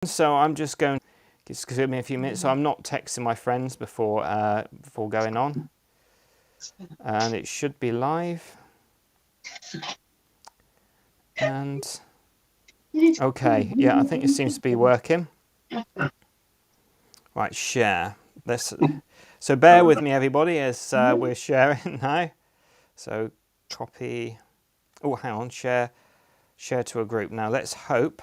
So I'm just going, just give me a few minutes. So I'm not texting my friends before going on, and it should be live. And okay, yeah, I think it seems to be working. Right, share. So bear with me, everybody, as we're sharing now. So copy. Oh, hang on, share to a group. Now let's hope.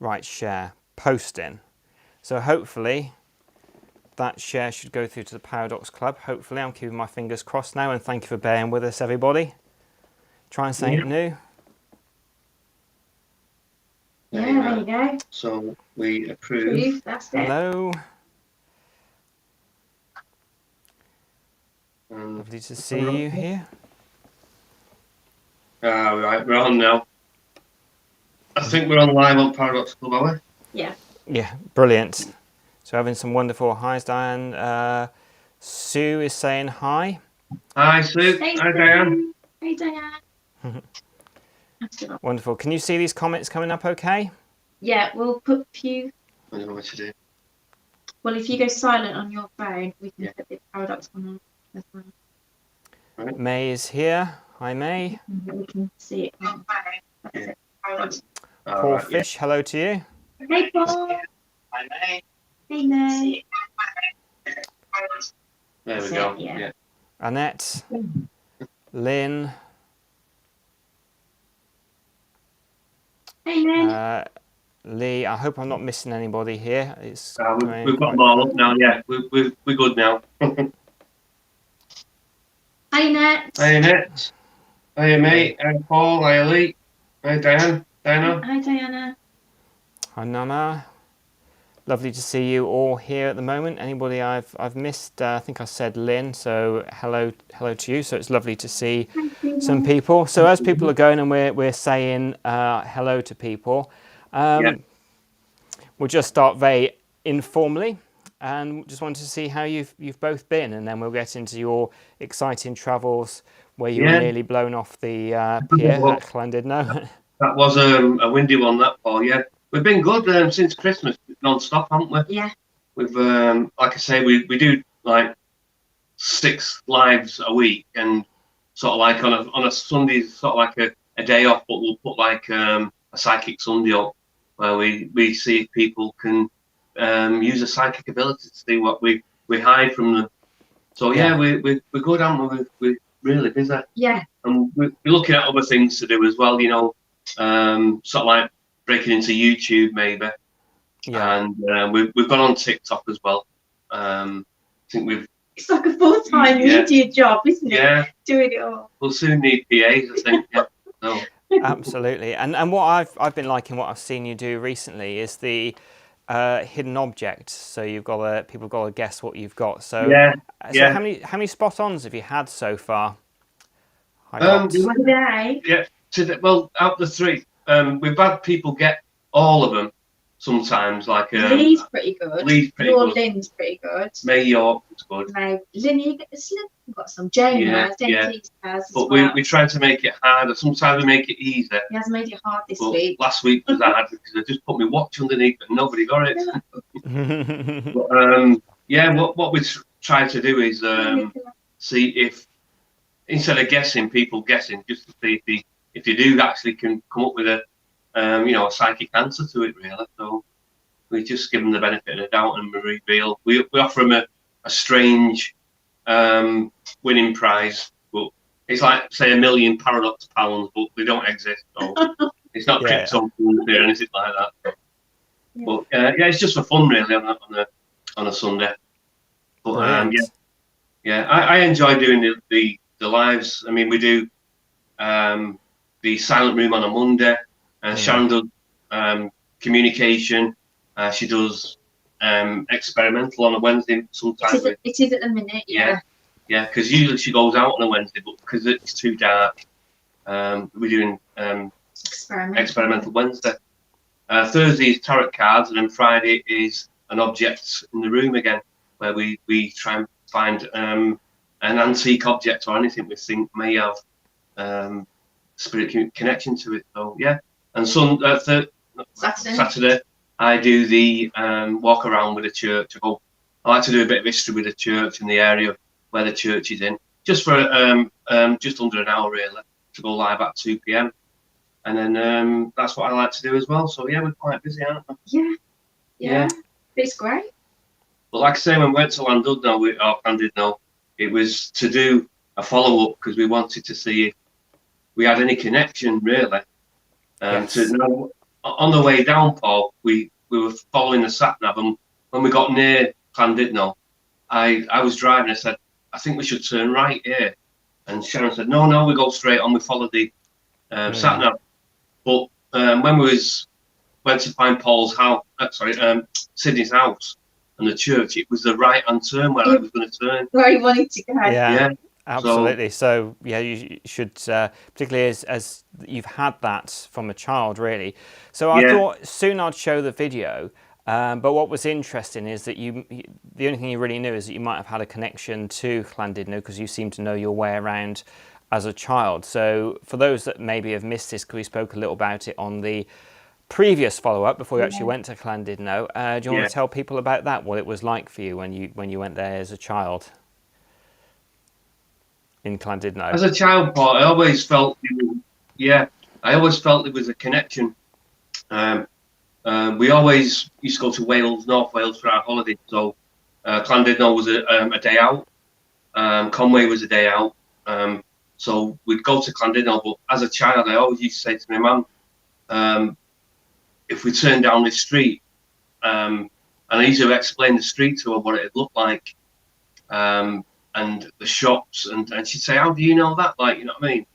Right, share, posting. So hopefully that share should go through to the Paradox Club. Hopefully, I'm keeping my fingers crossed now, and thank you for bearing with us, everybody. Trying something new. Yeah, there you go. So we approve. That's it. Hello. Lovely to see you here. Right, we're on now. I think we're on live on Paradox Club, are we? Yeah. Yeah, brilliant. So having some wonderful highs, Diane. Sue is saying hi. Hi, Sue. Hey, hi, Diane. Hey, Diane. Wonderful. Can you see these comments coming up okay? Yeah, we'll put a few. I don't know what to do. Well, if you go silent on your phone, we can put the Paradox one on as well. Right. May is here. Hi, May. We can see it. Paul Fish, hello to you. Hey, Paul. Hi, May. Hey, May. There we go. Yeah. Annette. Lynn. Hey, May. Lee, I hope I'm not missing anybody here. It's we've got them all up now. Yeah, we're good now. Hi, Annette. Hi, Annette. Hi, mate. Hi, Paul. Hi, Lee. Hi, Diane. Diana. Hi, Diana. Hi, Nana. Lovely to see you all here at the moment. Anybody I've missed? I think I said Lynn. So hello to you. So it's lovely to see some people. So as people are going and we're saying hello to people, we'll just start very informally, and just wanted to see how you've both been, and then we'll get into your exciting travels where you were nearly blown off the pier at Llandudno. That was a windy one, that, Paul. Yeah, we've been good since Christmas, non-stop, haven't we? Yeah. We've like I say, we do like 6 lives a week, and sort of like on a Sunday, sort of like a day off, but we'll put like a psychic Sunday up where we see if people can use a psychic ability to see what we hide from them. So yeah, we're good, aren't we? We're really busy. Yeah. And we're looking at other things to do as well, you know, sort of like breaking into YouTube maybe. Yeah. And we've gone on TikTok as well. I think it's like a full-time media job, isn't it? Yeah. Doing it all. We'll soon need PAs, I think. Yeah. So. Absolutely. And what I've been liking, what I've seen you do recently is the hidden object. So people got to guess what you've got. So how many spot-ons have you had so far? Today. Yeah. Well, out of the 3, we've had people get all of them. Sometimes, like Lee's pretty good. Lynn's pretty good. May York is good. May Lynn, you've got some. Jane has. But we try to make it harder. Sometimes we make it easier. He has made it hard this week. Last week was hard because I just put my watch underneath and nobody got it. But, what we try to do is see if, instead of guessing, people guessing, just to see if you do actually can come up with a psychic answer to it, really. So we just give them the benefit of the doubt and we reveal. We offer them a strange winning prize, but it's like, say, £1 million Paradox pounds, but they don't exist. So it's not cryptocurrency or anything like that. But it's just for fun, really, on a Sunday. But I enjoy doing the lives. I mean, we do the silent room on a Monday. Sharon does communication. She does experimental on a Wednesday sometimes. It is at the minute, yeah. Yeah, because usually she goes out on a Wednesday, but because it's too dark, we're doing experimental Wednesday. Thursday is tarot cards, and then Friday is an object in the room again, where we try and find an antique object or anything we think may have spirit connection to it. So yeah, and Saturday. Saturday I do the walk around with the church. I like to do a bit of history with the church and the area where the church is in, just for just under an hour really, to go live at 2 p.m. And then that's what I like to do as well. So yeah, we're quite busy, aren't we? Yeah. It's great. But like I say, when we went to Llandudno, it was to do a follow-up because we wanted to see if we had any connection really. Yes. On the way down, Paul, we were following the sat nav, and when we got near Llandudno, I was driving. I said, I think we should turn right here, and Sharon said, no, we go straight on. We follow the sat nav. But when we went to find Paul's house, Sydney's house and the church, it was the right-hand turn where I was going to turn. Where you wanted to go. Yeah. Absolutely. So yeah, you should, particularly as you've had that from a child, really. So I thought soon I'd show the video. But what was interesting is that the only thing you really knew is that you might have had a connection to Llandudno because you seem to know your way around as a child. So for those that maybe have missed this, because we spoke a little about it on the previous follow-up before you actually went to Llandudno, do you want to tell people about that? What it was like for you when you went there as a child in Llandudno? As a child, Paul, I always felt there was a connection. We always used to go to Wales, North Wales, for our holiday. So Llandudno was a day out. Conway was a day out. So we'd go to Llandudno. But as a child, I always used to say to my mum, if we turned down this street, and I used to explain the street to her, what it looked like, and the shops, and she'd say, how do you know that? Like, you know what I mean?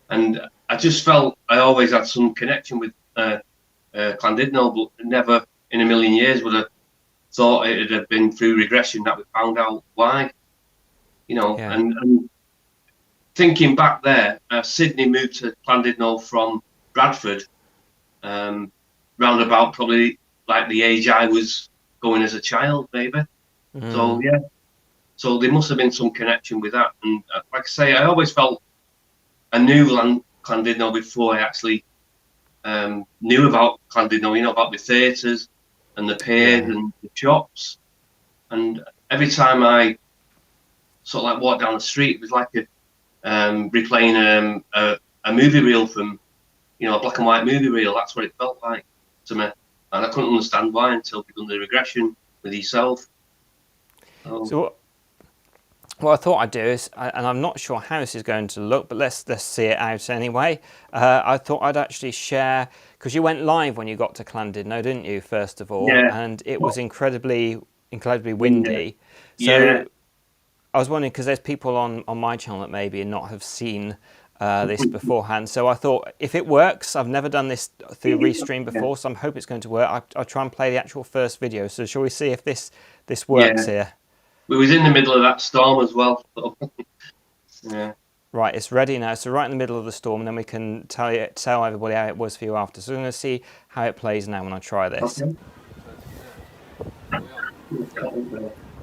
And I just felt I always had some connection with Llandudno, but never in a million years would have thought it had been through regression that we found out why. You know, and thinking back there, Sydney moved to Llandudno from Bradford, round about probably like the age I was going as a child, maybe. So yeah, so there must have been some connection with that. And like I say, I always felt I knew Llandudno before I actually knew about Llandudno, you know, about the theatres and the piers and the shops. And every time I sort of like walked down the street, it was like replaying a movie reel from, you know, a black and white movie reel. That's what it felt like to me. And I couldn't understand why until we done the regression with yourself. So what I thought I'd do is, and I'm not sure how this is going to look, but let's see it out anyway. I thought I'd actually share, because you went live when you got to Llandudno, didn't you, first of all? Yeah. And it was incredibly windy. So I was wondering, because there's people on my channel that maybe not have seen this beforehand. So I thought, if it works, I've never done this through Restream before, so I hope it's going to work. I'll try and play the actual first video. So shall we see if this works here? We was in the middle of that storm as well. So. Right, it's ready now. So right in the middle of the storm, and then we can tell everybody how it was for you after. So we're going to see how it plays now when I try this. Okay.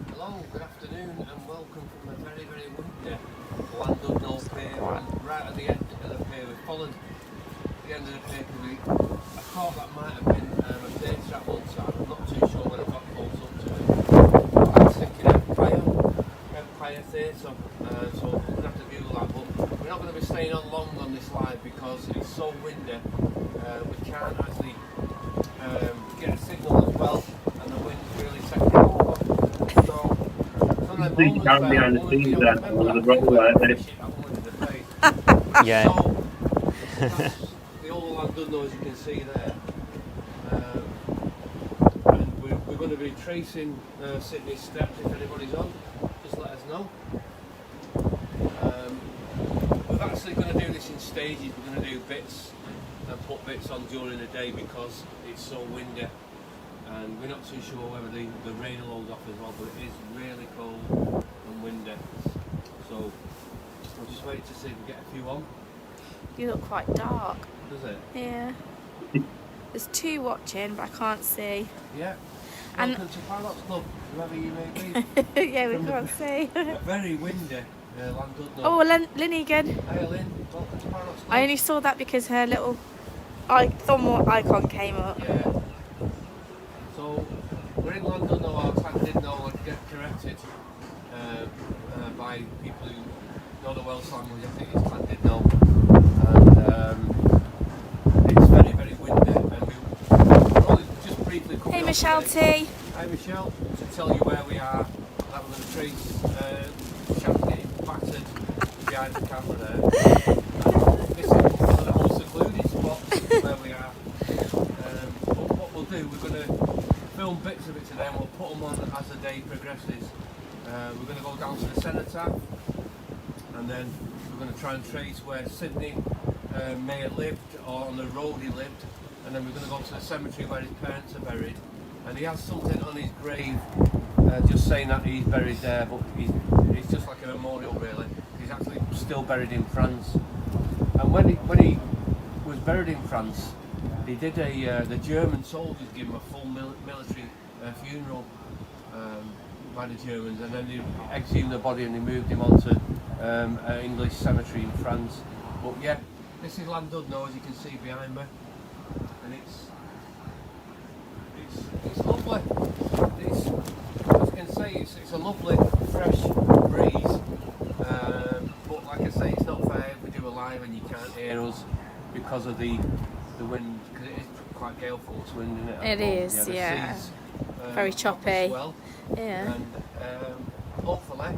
Hello, good afternoon, and welcome from a very, very windy Llandudno pier. Right at the end of the pier, we followed the end of the pier because I thought that might have been a theatre at one time. I'm not too sure when I got close up to it. I was thinking Empire Theatre, so we're going to have to Google that, but we're not going to be staying on long on this live because it's so windy. We can't actually get a signal as well, and the wind's really taking over. So, I think you can't behind the scenes there, the roller there. Yeah. So, that's the old Llandudno, as you can see there. And we're going to be tracing Sydney's steps. If anybody's on, just let us know. We're actually going to do this in stages. We're going to do bits and put bits on during the day because it's so windy. And we're not too sure whether the rain will hold off as well, but it is really cold and windy. So we'll just wait to see if we get a few on. You look quite dark. Does it? Yeah. There's two watching, but I can't see. Yeah. And welcome to Paradox Club, whoever you may be. yeah, we can't see. A very windy Llandudno. Oh, Lynn again. Hey Lynn, welcome to Paradox Club. I only saw that because her little thumb icon came up. Yeah. So we're in Llandudno, our Llandudno would get corrected by people who know the Welsh language. I think it's Llandudno, and it's very, very windy. And we'll probably just briefly come Hey down Michelle today. T. Hi Michelle, to tell you where we are. That we're going to trace Sharon getting battered behind the camera there. This is one of the most secluded spots where we are. But what we'll do, we're going to film bits of it today and we'll put them on as the day progresses. We're going to go down to the cenotaph and then we're going to try and trace where Sydney may have lived or on the road he lived, and then we're going to go to the cemetery where his parents are buried, and he has something on his grave just saying that he's buried there, but it's just like a memorial really. He's actually still buried in France, and when he was buried in France, he did the German soldiers give him a full military funeral by the Germans, and then they exhumed the body and they moved him onto an English cemetery in France. But yeah, this is Llandudno, as you can see behind me, and it's lovely. As you can see, it's a lovely fresh breeze. But like I say, it's not fair if we do a live and you can't hear us because of the wind, because it is quite gale force wind, isn't it? It is, the yeah. seas, Very choppy. Well, Yeah. and hopefully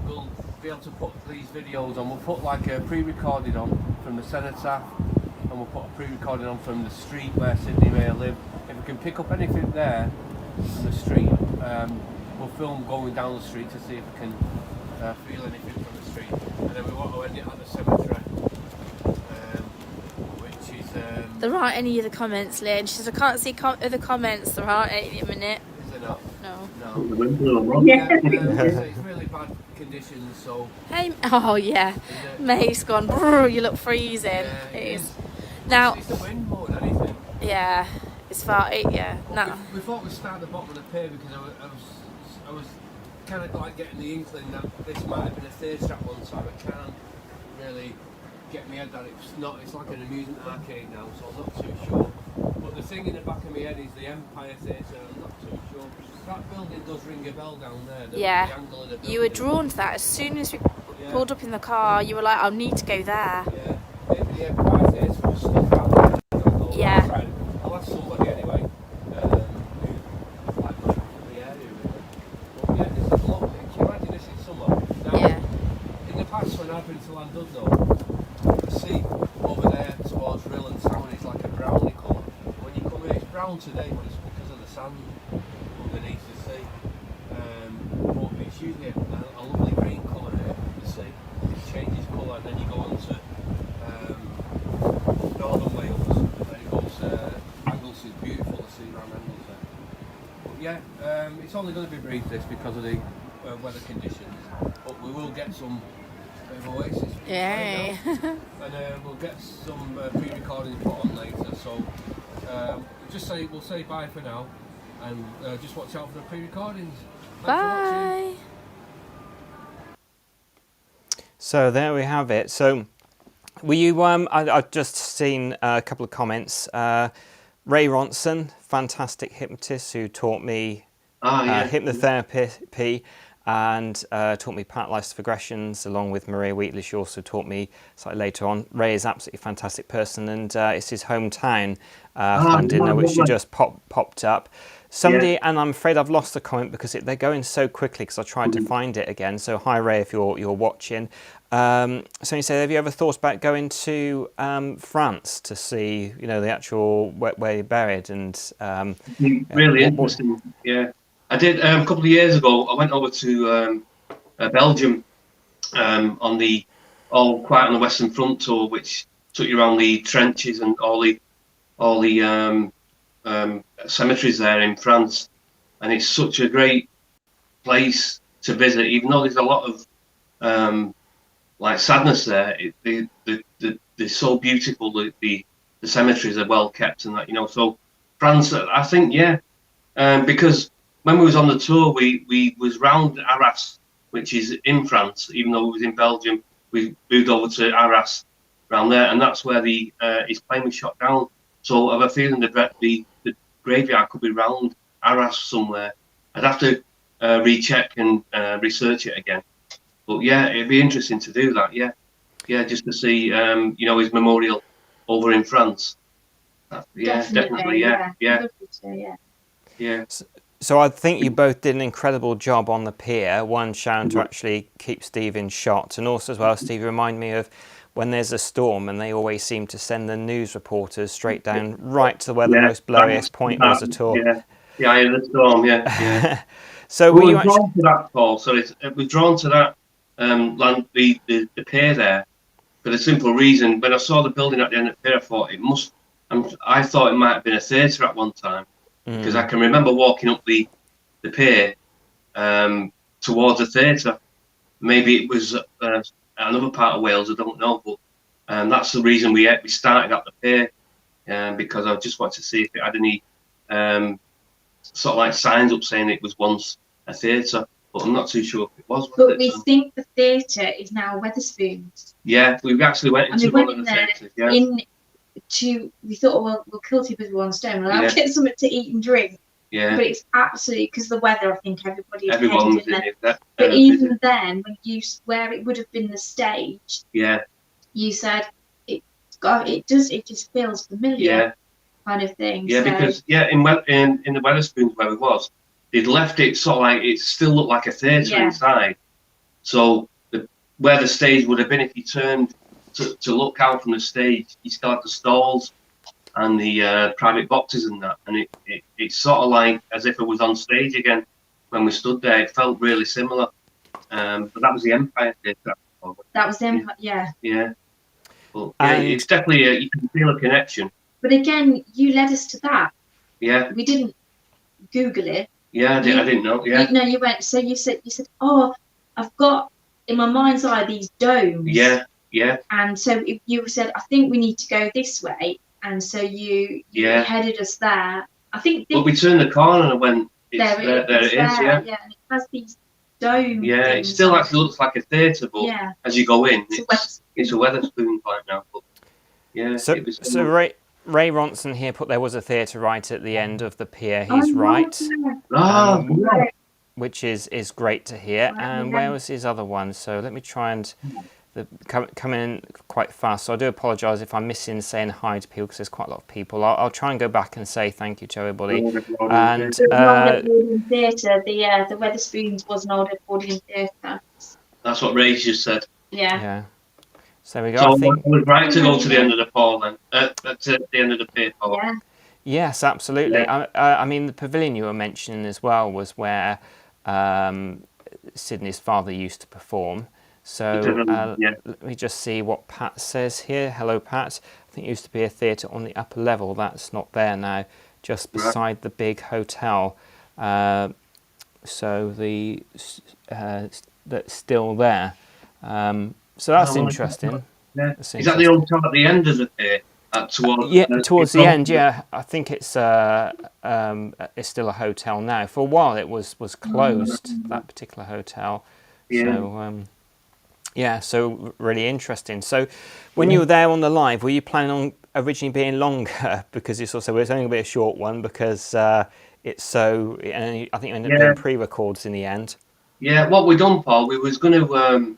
we'll be able to put these videos on. We'll put like a pre-recorded on from the cenotaph, and we'll put a pre-recorded on from the street where Sydney may have lived. If we can pick up anything there from the street, we'll film going down the street to see if we can feel anything from the street, and then we want to end it at the cemetery, which is There aren't any of the comments, Lynn. She says, I can't see other comments. There aren't any at the minute. is there not? No. No. Yeah, it's really bad conditions, so Hey, oh yeah. May's gone, "Brr, you look freezing." Yeah, It is. it's Now, the wind more than anything. yeah, it's far, yeah. No. We thought we'd start at the bottom of the pier because I was kind of like getting the inkling that this might have been a third trap one time. I can't really get my head that it's not. It's like an amusement arcade now, so I'm not too sure. But the thing in the back of my head is the Empire Theatre. I'm not too sure. That building does ring a bell down there. The angle of the building. You were drawn to that as soon as we pulled up in the car. You were like, "I need to go there." Yeah, maybe the Empire Theatre was stuck out there. Yeah. I'll ask somebody anyway. Who like the area really. But yeah, this is lovely. Can you imagine this in summer? Now, Yeah. in the past when I've been to Llandudno, the sea over there towards Rill and Town is like a browny colour. When you come here, it's brown today, but it's because of the sand underneath the sea. But it's usually a lovely green colour here, the sea. It changes colour, and then you go on to northern Wales, and then it goes Anglesey is beautiful to see around Anglesey. But yeah, it's only going to be brief this because of the weather conditions, but we will get some oasis. Yay. And we'll get some pre-recordings put on later. So we'll say bye for now, and just watch out for the pre-recordings. Thanks for watching. Bye. So there we have it. So were you? I've just seen a couple of comments. Ray Ronson, fantastic hypnotist who taught me hypnotherapy and taught me Paradox Regressions, along with Maria Wheatley. She also taught me slightly later on. Ray is absolutely a fantastic person, and it's his hometown, Llandudno, which you just popped up. Somebody, and I'm afraid I've lost the comment because they're going so quickly because I tried to find it again. So hi Ray, if you're watching. So you say, have you ever thought about going to France to see, the actual where you're buried? And really interesting. Yeah, I did a couple of years ago. I went over to Belgium on the quite on the Western Front tour, which took you around the trenches and all the cemeteries there in France, and it's such a great place to visit, even though there's a lot of like sadness there. They're so beautiful. The cemeteries are well kept, and that So France, I think, because when we was on the tour, we was round Arras which is in France. Even though we was in Belgium, we moved over to Arras, around there, and that's where his plane was shot down. So I have a feeling the graveyard could be round Arras somewhere. I'd have to recheck and research it again. But yeah, it'd be interesting to do that. Yeah, just to see his memorial over in France. Definitely. Yeah. So I think you both did an incredible job on the pier. One, Sharon, to actually keep Steve in shot, and also as well, Steve, remind me of when there's a storm and they always seem to send the news reporters straight down right to where the most blurriest point was at all. Yeah, in the storm, yeah. So we were drawn to that, Paul. So we're drawn to that the pier there for the simple reason. When I saw the building at the end of the pier, I thought it might have been a theatre at one time, because I can remember walking up the pier towards a theatre. Maybe it was another part of Wales, I don't know, but that's the reason we started at the pier, because I just wanted to see if it had any sort of like signs up saying it was once a theatre, but I'm not too sure if it was. But we think the theatre is now Wetherspoons. Yeah, we actually went into one of the theatres. Yeah. We thought, well, we'll kill two birds with one stone. We'll get something to eat and drink. Yeah. But it's absolutely, because the weather, I think everyone was in there. But even then, where it would have been the stage, you said it just feels familiar, kind of thing. Yeah, so, because in the Wetherspoons where it was, they'd left it sort of like it still looked like a theatre inside. So where the stage would have been, if you turned to look out from the stage, you still had the stalls and the private boxes and that, and it's sort of like as if it was on stage again when we stood there. It felt really similar, but that was the Empire Theatre. That was the Empire, yeah. But it's definitely you can feel a connection. But again, you led us to that. Yeah. We didn't Google it. Yeah, I didn't know. Yeah. No, you went. So you said, oh, I've got in my mind's eye these domes. Yeah. And so you said, I think we need to go this way. And so you headed us there. I think. But we turned the corner and went. There it is. Yeah, and it has these domes. Yeah, it still actually looks like a theatre, but as you go in, it's a Wetherspoons right now. But yeah. So Ray Ronson here put there was a theatre right at the end of the pier. He's right. Which is great to hear. And where was his other one? So let me try and come in quite fast. So I do apologise if I'm missing saying hi to people because there's quite a lot of people. I'll try and go back and say thank you to everybody. And theatre, the Wetherspoons was an old Edwardian theatre. That's what Ray just said. Yeah. So we go. So I think we're right to go to the end of the pool then. To the end of the pier, Paul. Yeah. Yes, absolutely. Yeah. I mean, the pavilion you were mentioning as well was where Sydney's father used to perform. So let me just see what Pat says here. Hello, Pat. I think it used to be a theatre on the upper level. That's not there now, just beside the big hotel. So that's still there. So that's interesting. Yeah. Is that the hotel at the end of the pier? Towards the end. Yeah, I think it's still a hotel now. For a while, it was closed. That particular hotel. Yeah. So so really interesting. So when you were there on the live, were you planning on originally being longer? Because it's only going to be a short one because it's so. And I think you ended up doing pre-records in the end. Yeah. What we done, Paul? We was going to.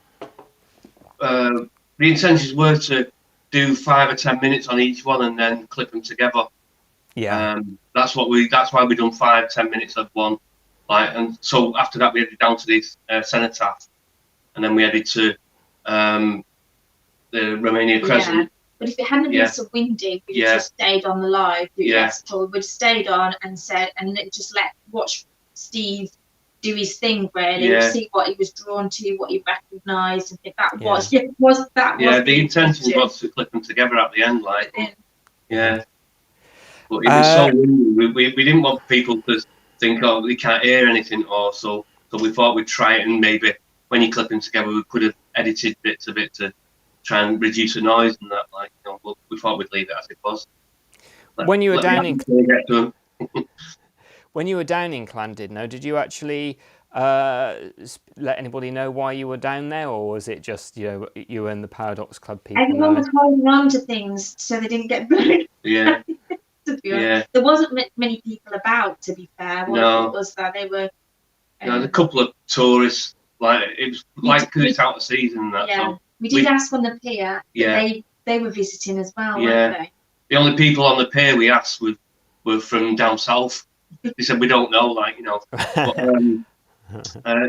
The intentions were to do 5 or 10 minutes on each one and then clip them together. Yeah. That's why we done 5-10 minutes of one. And so after that we headed down to the cenotaph, and then we headed to the Romania Crescent. Yeah. But if it hadn't been so windy, we'd just stayed on the live. So we'd stayed on and just watch Steve do his thing, really, see what he was drawn to, what he recognised, and if that was the intention was to clip them together at the end, but it was so windy. We didn't want people to think, oh, we can't hear anything, or so we thought we'd try it, and maybe when you clip them together, we could have edited bits of it to try and reduce the noise and that, but we thought we'd leave it as it was. When you were down in Llandudno, did you actually let anybody know why you were down there, or was it just, you know, you and the Paradox Club people? Everyone was holding on to things so they didn't get burned. Yeah. To be honest. There wasn't many people about, to be fair. No. It was that they were. A couple of tourists, like it was like because it's out of season and that. Yeah. So we did ask on the pier. Yeah. They were visiting as well, Yeah. weren't they? The only people on the pier we asked were from down south. They said we don't know, like, you know. But,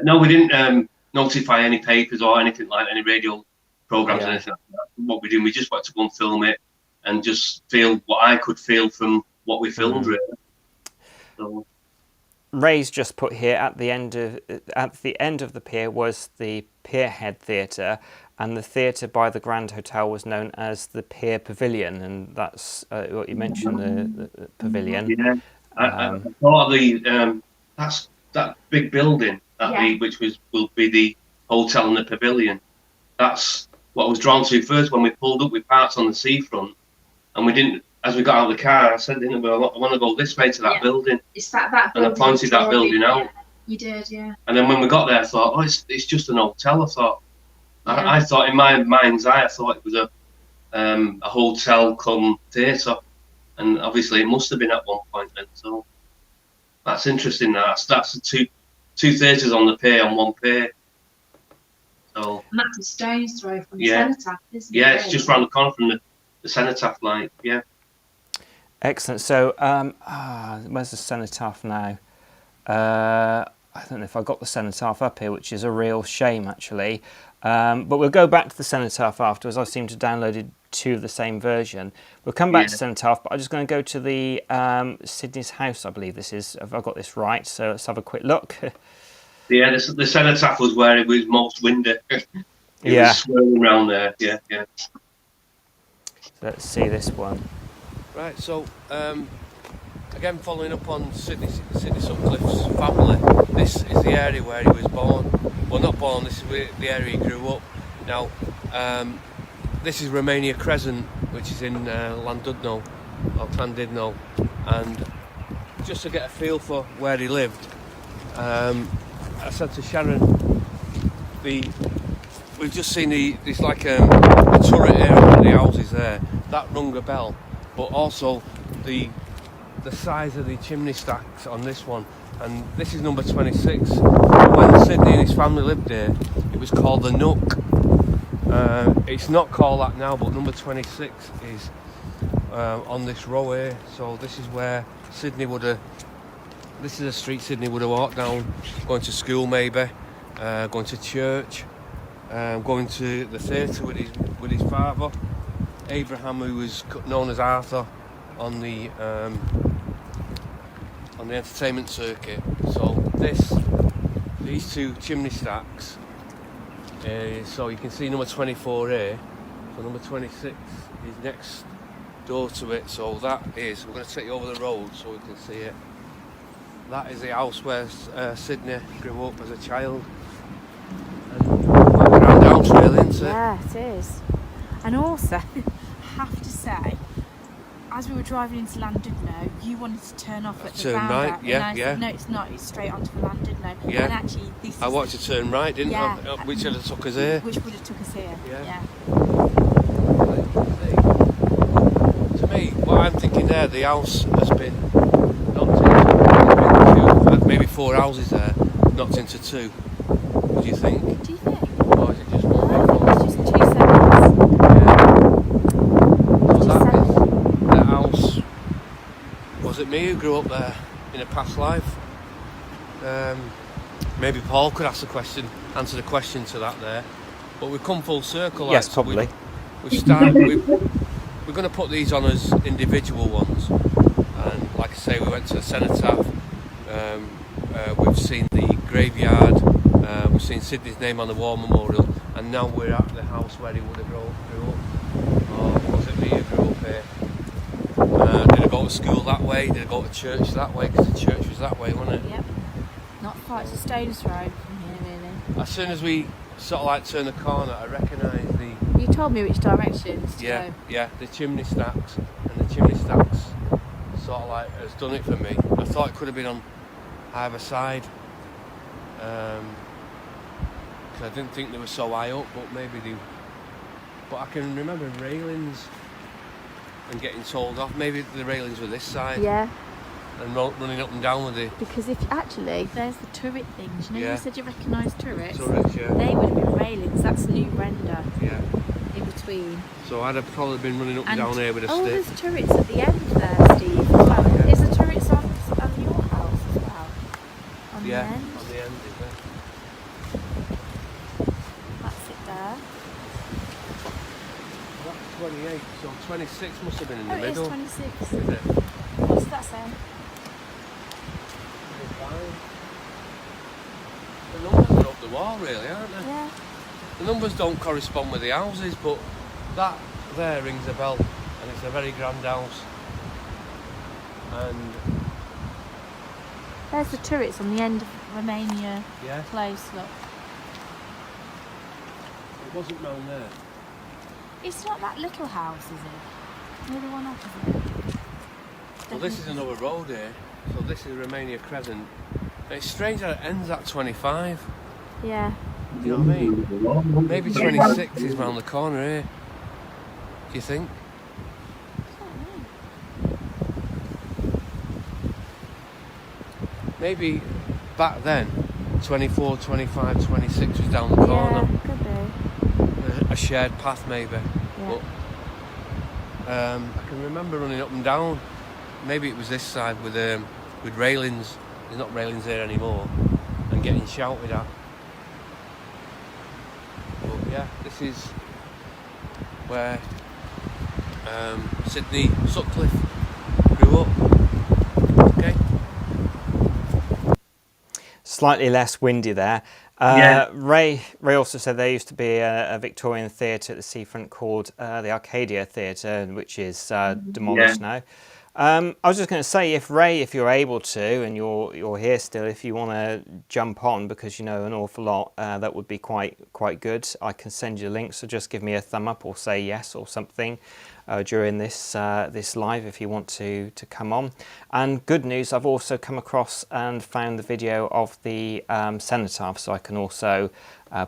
no, we didn't notify any papers or anything like any radio programs or anything like that. What we did, we just wanted to go and film it and just feel what I could feel from what we filmed, really. So. Ray's just put here at the end of the pier was the Pierhead Theatre, and the theatre by the Grand Hotel was known as the Pier Pavilion, and that's what you mentioned, the pavilion. Yeah, I thought of the that's that big building which will be the hotel and the pavilion. That's what I was drawn to first when we pulled up. We parked on the seafront, and we didn't. As we got out of the car, I said, I want to go this way to that building. It's that building. And I pointed that building out. You did, yeah. And then when we got there, I thought, it's just an hotel. I thought, I thought in my mind's eye, I thought it was a hotel come theatre, and obviously it must have been at one point then. So that's interesting. That's the two theatres on the pier on one pier. So. And that's a stone's throw from the cenotaph, isn't it? Yeah, it's just round the corner from the cenotaph, like, yeah. Excellent. So, where's the cenotaph now? I don't know if I got the cenotaph up here, which is a real shame, actually. But we'll go back to the cenotaph afterwards. I seem to have downloaded two of the same version. We'll come back to cenotaph, but I'm just going to go to the Sydney's house, I believe this is. Have I got this right? So let's have a quick look. Yeah, the cenotaph was where it was most windy. It was swirling around there, yeah. Let's see this one. Right, so again, following up on Sydney Sutcliffe's family, this is the area where he was born. Well, not born, this is the area he grew up. Now, this is Romania Crescent, which is in Llandudno, or Llandudno, and just to get a feel for where he lived, I said to Sharon, we've just seen there's like a turret area of the houses there. That rung a bell, but also the size of the chimney stacks on this one, and this is number 26. When Sydney and his family lived here, it was called the Nook. It's not called that now, but number 26 is on this row here. So this is where Sydney would have. This is a street Sydney would have walked down, going to school maybe, going to church, going to the theatre with his father, Abraham, who was known as Arthur on the entertainment circuit. So these two chimney stacks. So you can see number 24 here. So number 26 is next door to it. So that is. We're going to take you over the road so we can see it. That is the house where Sydney grew up as a child. And background house, really, isn't it? Yeah, it is. And also, I have to say, as we were driving into Llandudno, you wanted to turn off at the roundabout. Right, yeah, and I said, no, it's not. It's straight onto Llandudno. Yeah. And actually, this. I wanted to turn right, didn't I? Which would have took us here. Which would have took us here. Yeah. To me, what I'm thinking there, the house has been knocked into maybe 4 houses there, knocked into 2. What do you think? Do you think? Or is it just one big one? It's just 2 seconds. So that house. Was it me who grew up there in a past life? Maybe Paul could answer the question to that there. But we've come full circle. Yes, probably. We're going to put these on as individual ones. And like I say, we went to the cenotaph. We've seen the graveyard. We've seen Sydney's name on the war memorial. And now we're at the house where he would have grew up. Or was it me who grew up here? Did I go to school that way? Did I go to church that way? Because the church was that way, wasn't it? Yep. Not far, it's a stone's throw from here, really. As soon as we sort of like turn the corner, I recognise the... You told me which directions to go. Yeah, the chimney stacks. And the chimney stacks sort of like has done it for me. I thought it could have been on either side. I didn't think they were so high up, but maybe they. But I can remember railings and getting told off. Maybe the railings were this side. Yeah. And running up and down with it. Because if actually, there's the turret things. You know, you said you recognised turrets. Turrets, yeah. They would have been railings. That's new render. Yeah. In between. So I'd have probably been running up and down here with a stick. Oh, there's turrets at the end there, Steve. As well. Yeah. Is the turrets on your house as well? On the end? On the end, is it? That's it there. Well, that's 28, so 26 must have been in the It middle. is 26. Is it? What's that say? 25. The numbers are up the wall, really, aren't they? Yeah. The numbers don't correspond with the houses, but that there rings a bell, and it's a very grand house. And There's the turrets on the end of Romania Close, look. It wasn't round there. It's not that little house, is it? No, the one opposite. Well, this is another road here, so this is Romania Crescent. And it's strange that it ends at 25. Yeah. Do you know what I mean? Maybe 26 is round the corner here. Do you think? Maybe back then, 24, 25, 26 was down the corner. Yeah, could be. A shared path maybe. Yeah. But I can remember running up and down. Maybe it was this side with railings. There's not railings there anymore. And getting shouted at. But yeah, this is where Sydney Sutcliffe grew up. Okay. Slightly less windy there. Ray also said there used to be a Victorian theatre at the seafront called the Arcadia Theatre, which is demolished now. I was just going to say, if you're able to, and you're here still, if you want to jump on because you know an awful lot, that would be quite good. I can send you a link, so just give me a thumb up or say yes or something during this live if you want to come on. And good news, I've also come across and found the video of the cenotaph, so I can also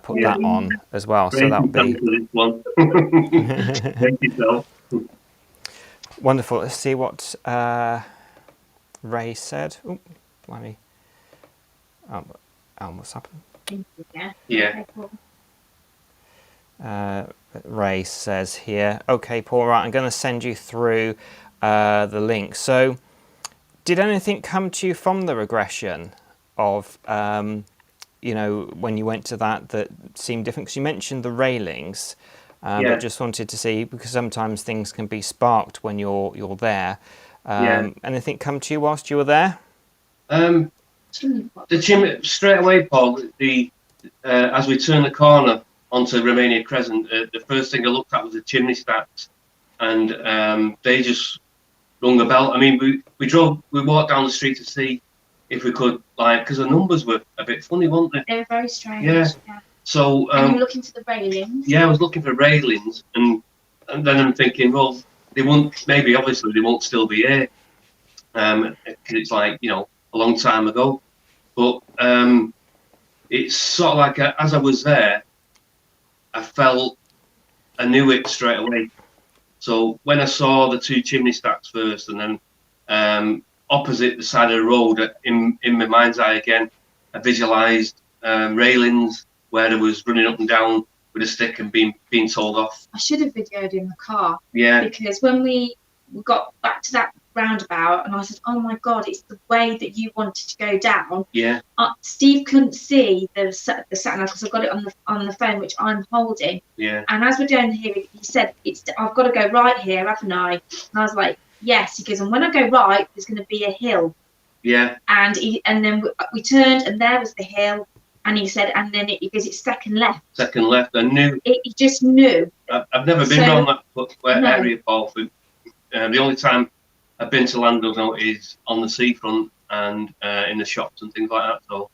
put that on as well. So that'll be Thank you, Phil. Wonderful. Let's see what Ray said. Oh, blimey. What's happened? Yeah. Ray says here, okay, Paul, right, I'm going to send you through the link. So, did anything come to you from the regression of, you know, when you went to that seemed different? Because you mentioned the railings. I just wanted to see, because sometimes things can be sparked when you're there. Anything come to you whilst you were there? The chimney straight away, Paul. As we turned the corner onto Romania Crescent, the first thing I looked at was the chimney stacks, and they just rung a bell. I mean, we walked down the street to see if we could, like, because the numbers were a bit funny, weren't they? They were very strange. Yeah. So and you were looking for the railings. Yeah, I was looking for railings, and then I'm thinking, well, they won't. Maybe obviously they won't still be here, because it's like, you know, a long time ago. But it's sort of like as I was there, I knew it straight away. So when I saw the two chimney stacks first, and then opposite the side of the road, in my mind's eye again, I visualised railings where I was running up and down with a stick and being told off. I should have videoed in the car. Yeah. Because when we got back to that roundabout, and I said, "Oh my God, it's the way that you wanted to go down." Yeah. Steve couldn't see the sat nav because I've got it on the phone, which I'm holding. Yeah. And as we're down here, he said, "I've got to go right here, haven't I?" And I was like, "Yes." He goes, "And when I go right, there's going to be a hill." Yeah. And then we turned, and there was the hill. And he said, and then he goes, "It's second left." Second left. I knew. He just knew. I've never been around that area, Paul. The only time I've been to Llandudno is on the seafront and in the shops and things like that. So,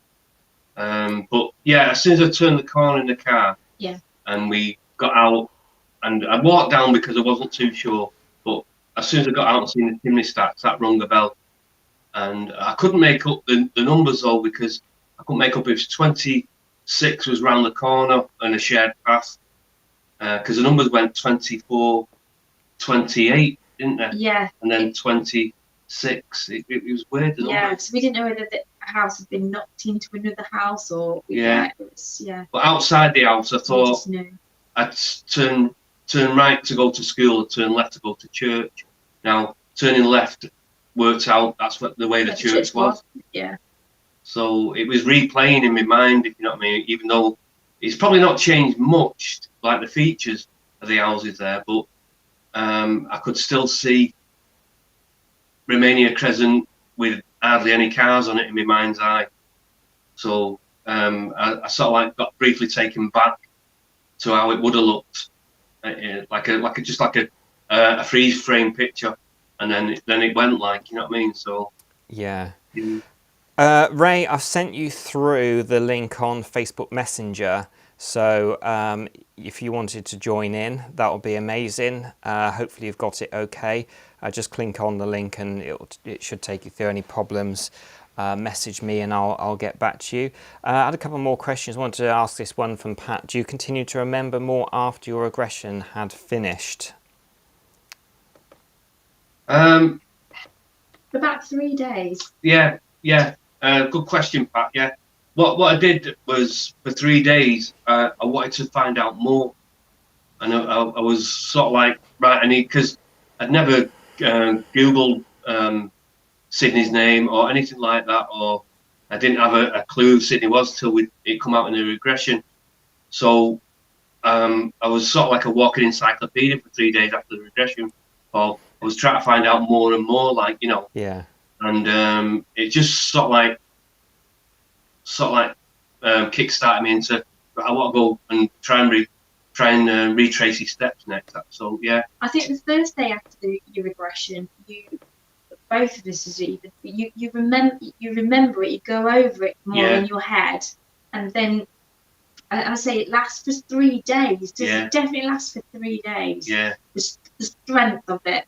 but yeah, as soon as I turned the corner in the car, and we got out, and I walked down because I wasn't too sure. But as soon as I got out and seen the chimney stacks, that rung a bell, and I couldn't make up the numbers though, because I I couldn't make up if 26 was round the corner and a shared path, because the numbers went 24, 28, didn't they? Yeah. And then 26. It was weird. Yeah, so we didn't know whether the house had been knocked into another house or it was, But outside the house, I thought I'd turn right to go to school, turn left to go to church. Now turning left worked out. That's what the way the church was. Yeah. So it was replaying in my mind, if you know what I mean. Even though it's probably not changed much, like the features of the houses there, but I could still see Romania Crescent with hardly any cars on it in my mind's eye. So I sort of like got briefly taken back to how it would have looked, like a freeze frame picture, and then it went like, you know what I mean. So yeah. Ray, I've sent you through the link on Facebook Messenger. So if you wanted to join in, that would be amazing. Hopefully you've got it okay. Just click on the link and it should take you through. Any problems, message me and I'll get back to you. I had a couple more questions. I wanted to ask this one from Pat. Do you continue to remember more after your regression had finished? For about 3 days. Yeah. Good question, Pat. Yeah. What I did was, for 3 days, I wanted to find out more, and I was sort of like, right, because I'd never Googled Sydney's name or anything like that, or I didn't have a clue who Sydney was till it come out in the regression. So I was sort of like a walking encyclopedia for 3 days after the regression. Or I was trying to find out more and more, like, you know. Yeah. And it just sort of like kick-started me into, I want to go and try and retrace his steps next. So yeah. I think the first day after your regression, both of us you remember it, you go over it more in your head, and then I say it lasts for 3 days. Does it definitely last for 3 days? Yeah. The strength of it,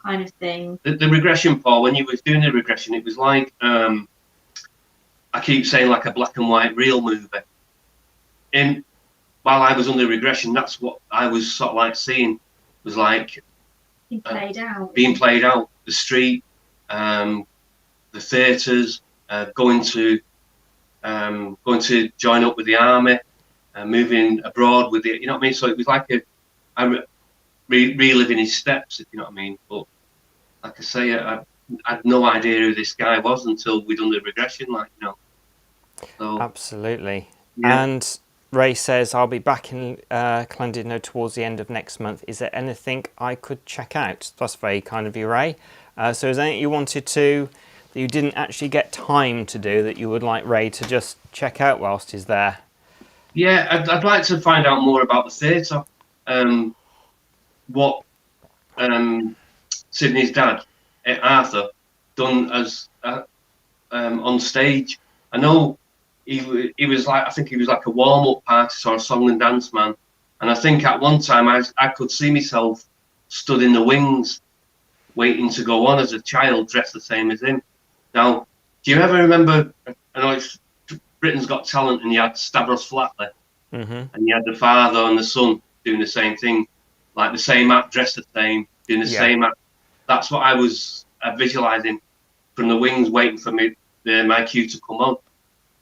kind of thing. The regression, Paul, when you was doing the regression, it was like, I keep saying, like a black and white reel movie. While I was under regression, that's what I was sort of like seeing, was like being played out. The street, the theatres, going to join up with the army, moving abroad with the, you know what I mean. So it was like reliving his steps, if you know what I mean. But like I say, I had no idea who this guy was until we'd done the regression, like, you know. So, absolutely. Yeah. And Ray says, I'll be back in Llandudno towards the end of next month. Is there anything I could check out? That's very kind of you, Ray. So is there anything you wanted to, that you didn't actually get time to do, that you would like Ray to just check out whilst he's there? Yeah, I'd like to find out more about the theatre. What Sydney's dad, Arthur, done as on stage. I know he was like, I think he was like a warm-up artist or a song and dance man. And I think at one time I could see myself stood in the wings waiting to go on as a child, dressed the same as him. Now, do you ever remember, I know it's Britain's Got Talent, and you had Stavros Flatley, and you had the father and the son doing the same thing, like the same act, dressed the same, doing the same act. That's what I was visualising from the wings, waiting for my cue to come on.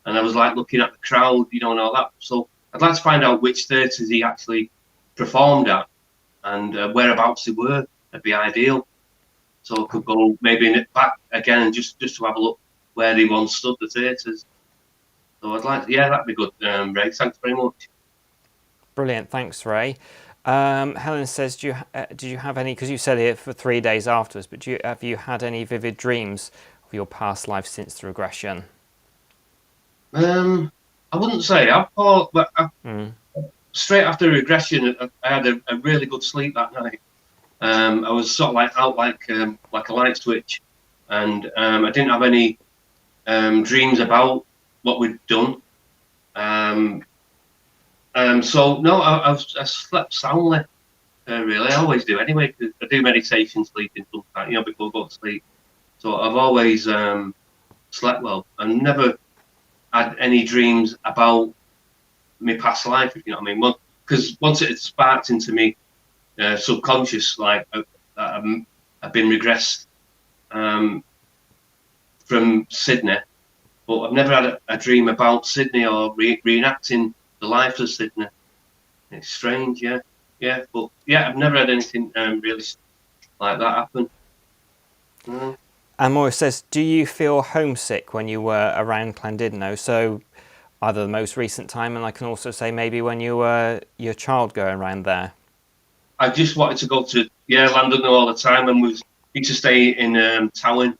And I was like looking at the crowd, you know, and all that. So I'd like to find out which theatres he actually performed at, and whereabouts they were. That'd be ideal. So I could go maybe back again and just to have a look where they once stood, the theatres. So I'd like, that'd be good, Ray. Thanks very much. Brilliant, thanks, Ray. Helen says, did you have any, because you said it for 3 days afterwards, but have you had any vivid dreams of your past life since the regression? I wouldn't say. Straight after regression, I had a really good sleep that night. I was sort of like out like a light switch, and I didn't have any dreams about what we'd done. So no, I slept soundly. Really, I always do anyway. 'Cause I do meditation, sleeping sometimes, you know, before I go to sleep. So I've always slept well, and never had any dreams about my past life, if you know what I mean. Because once it had sparked into me subconscious, like I've been regressed from Sydney, but I've never had a dream about Sydney or reenacting the life of Sydney. It's strange, yeah, but yeah, I've never had anything really like that happen. And Maurice says, do you feel homesick when you were around Llandudno? So either the most recent time, and I can also say maybe when you were your child going around there. I just wanted to go to Llandudno all the time, and we used to stay in Tywyn,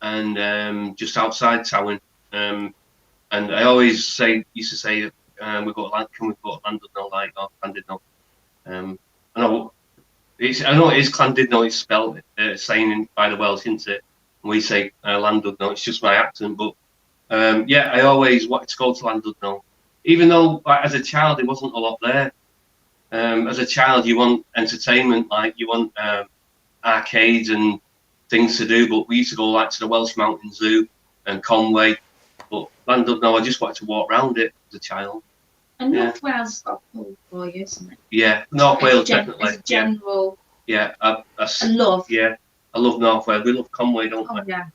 and just outside Tywyn, and I always used to say, can we go to Llandudno, like, or Llandudno? I know it is Llandudno. It's spelled saying by the Welsh, isn't it? And we say Llandudno. It's just my accent, but I always wanted to go to Llandudno, even though like, as a child there wasn't a lot there. As a child, you want entertainment, like you want arcades and things to do. But we used to go like to the Welsh Mountain Zoo and Conway. But Llandudno, I just wanted to walk around it as a child. And North Wales has got a pull for you, isn't it? Yeah, North Wales definitely. As a general. Yeah, I love. Yeah, I love North Wales. We love Conway, don't we? Yeah.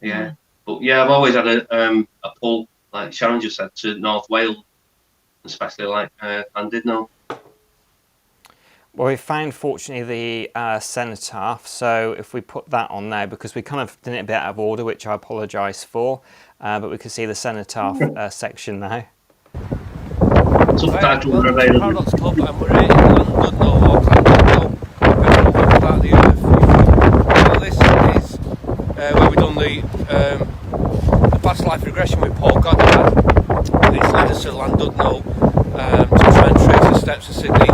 Yeah, but yeah, I've always had a pull, like Sharon just said, to North Wales, especially like Llandudno. Well, we found, fortunately, the cenotaph, so if we put that on there, because we kind of did it a bit out of order, which I apologise for, but we can see the cenotaph section now. Subtitles are available. Paradox Club, and we're in Llandudno, or Llandudno, part of the earth. Now this is where we've done the past life regression with Paul Goddard, and it's led us to Llandudno to try and trace the steps of Sydney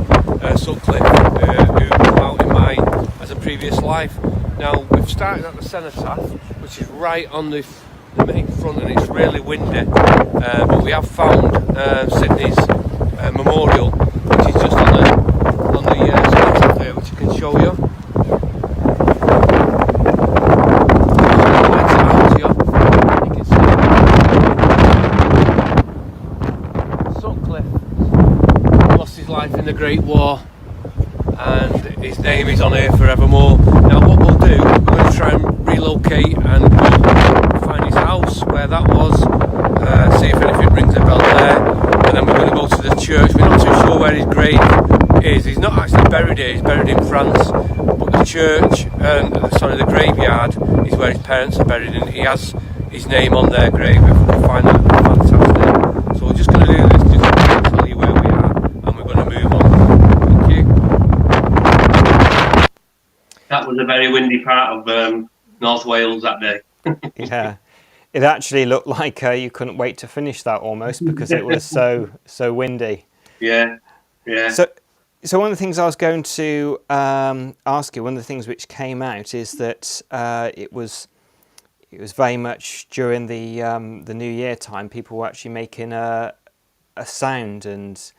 Sutcliffe, who come out in mine as a previous life. Now we've started at the cenotaph, which is right on the main front, and it's really windy, but we have found Sydney's memorial, which is just on the cenotaph there, which I can show you. You can see Sutcliffe lost his life in the Great War, and his name is on here forevermore. Now what we'll do, we're going to try and relocate and we'll find his house where that was, see if anything rings a bell there, and then we're going to go to the church. We're not too sure where his grave is. He's not actually buried here, he's buried in France, but the church, the graveyard is where his parents are buried, and he has his name on their grave. If we can find that, fantastic. So we're just going to do this just to tell you where we are, and we're going to move on. Thank you. That was a very windy part of North Wales that day. Yeah, it actually looked like you couldn't wait to finish that almost, because it was so windy. Yeah. So one of the things I was going to ask you, one of the things which came out is that it was very much during the New Year time, people were actually making a sound, and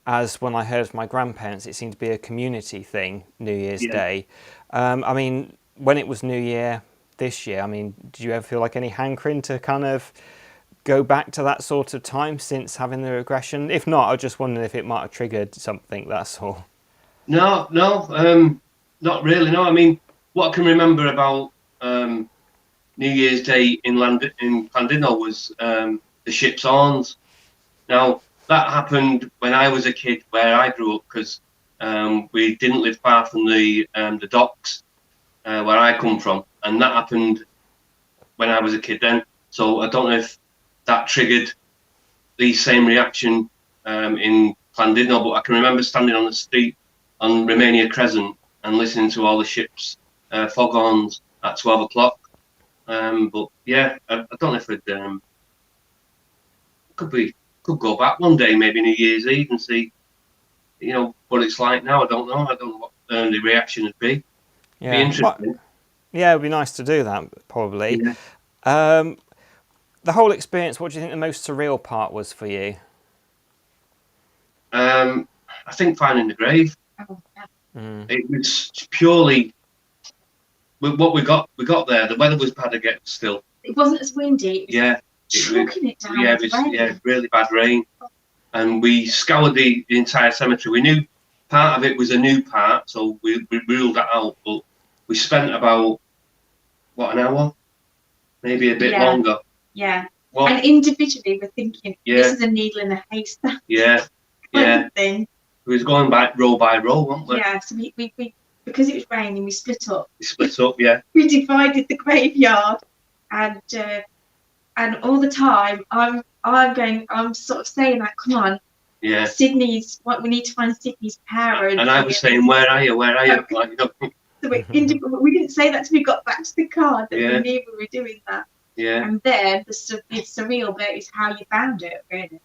as when I heard from my grandparents, it seemed to be a community thing, New Year's Day. I mean, when it was New Year this year, I mean, did you ever feel like any hankering to kind of go back to that sort of time since having the regression? If not, I was just wondering if it might have triggered something, that's all. No, not really, no. I mean, what I can remember about New Year's Day in Llandudno was the ship's horns. Now, that happened when I was a kid where I grew up, because we didn't live far from the docks where I come from, and that happened when I was a kid then. So I don't know if that triggered the same reaction in Llandudno, but I can remember standing on the street on Romania Crescent and listening to all the ships' foghorns at 12 o'clock. But yeah, I don't know if it could go back one day, maybe New Year's Eve, and see, what it's like now. I don't know what the reaction would be. Yeah, be interesting. Yeah, it'd be nice to do that, probably. Yeah. The whole experience, what do you think the most surreal part was for you? I think finding the grave. It was purely what we got there. The weather was bad again still. It wasn't as windy. Yeah. chucking it down. Really bad rain. And we scoured the entire cemetery. We knew part of it was a new part, so we ruled that out. But we spent about, an hour? Maybe a bit longer. Yeah. Well, and individually we're thinking, this is a needle in a haystack. Yeah. Thing. We was going by row, weren't we? Yeah, so we because it was raining, we split up. Yeah. We divided the graveyard, and all the time I'm sort of saying like, come on, Sydney's. What we need to find Sydney's parents. And I was saying, where are you? Like, so we didn't say that till we got back to the car that we knew we were doing that. Yeah. And then the surreal bit is how you found it, really.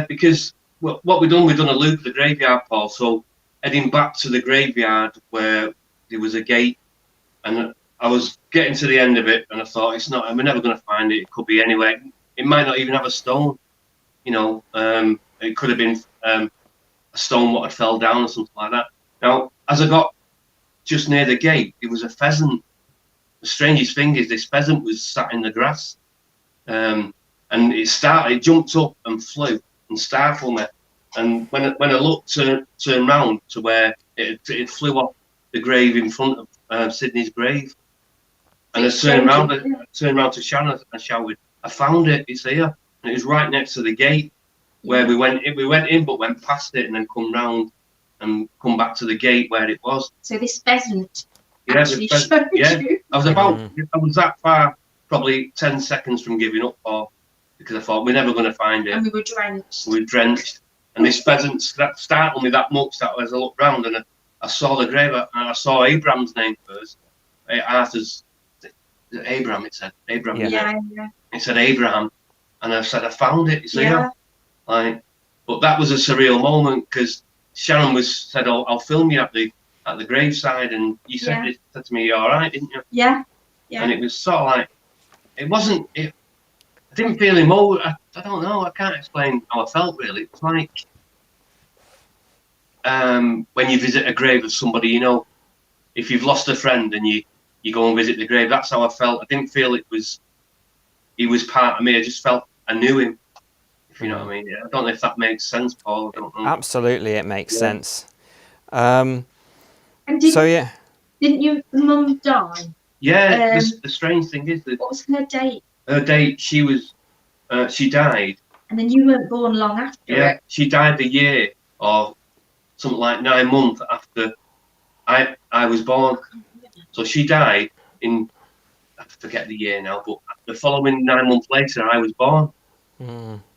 Because what we've done a loop of the graveyard, Paul. So heading back to the graveyard where there was a gate, and I was getting to the end of it, and I thought we're never going to find it. It could be anywhere. It might not even have a stone. It could have been a stone what had fell down or something like that. Now, as I got just near the gate, it was a pheasant. The strangest thing is this pheasant was sat in the grass, and it jumped up and flew and startled me. And when I looked, turned round to where it flew off the grave in front of Sydney's grave, and I turned round to Sharon and shouted, "I found it! It's here!" And it was right next to the gate where we went in, but went past it and then come round and come back to the gate where it was. So this pheasant actually showed you. I was that far, probably 10 seconds from giving up, because I thought we're never going to find it. And we were drenched. And this pheasant startled me that much that as I looked round and I saw the grave, and I saw Abraham's name first. Arthur's, Abraham, it said. Abraham. Yeah. It said Abraham. And I said, I found it. It's here. But that was a surreal moment because Sharon said, I'll film you at the graveside, and you said to me, "You're all right, didn't you?" Yeah. And it was sort of like, I didn't feel emotional. I don't know. I can't explain how I felt really. It was like when you visit a grave of somebody, if you've lost a friend and you go and visit the grave. That's how I felt. I didn't feel he was part of me. I just felt I knew him. If you know what I mean. Yeah. I don't know if that makes sense, Paul. I don't know. Absolutely, it makes sense. And didn't your mum die? Yeah. The strange thing is that. What was her date? Her date. She died. And then you weren't born long after. Yeah. She died the year or something like 9 months after I was born. So she died in, I forget the year now, but the following 9 months later, I was born,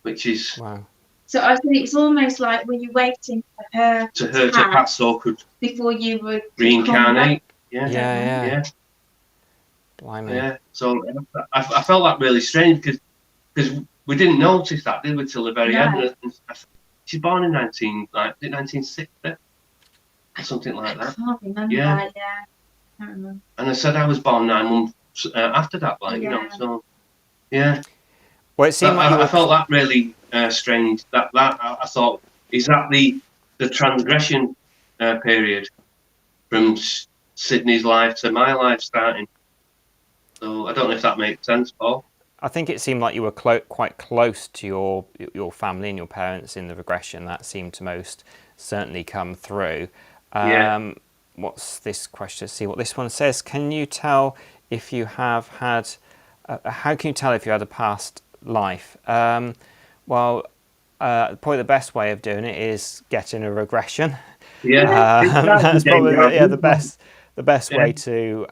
which is wow. So I think it's almost like were you waiting for her to pass so could before you would reincarnate? Yeah. Blimey. Yeah. So I felt that really strange because we didn't notice that, did we, till the very end? She's born in 1960 or something like that. I can't remember. Yeah. I can't remember. And I said I was born 9 months after that, so yeah. Well, it seemed I felt that really strange. That I thought, is that the transgression period from Sydney's life to my life starting? So I don't know if that makes sense, Paul. I think it seemed like you were quite close to your family and your parents in the regression. That seemed to most certainly come through. What's this question? Let's see what this one says. Can you tell if you have had? How can you tell if you had a past life? Well, probably the best way of doing it is getting a regression. Yeah, that's probably the best way to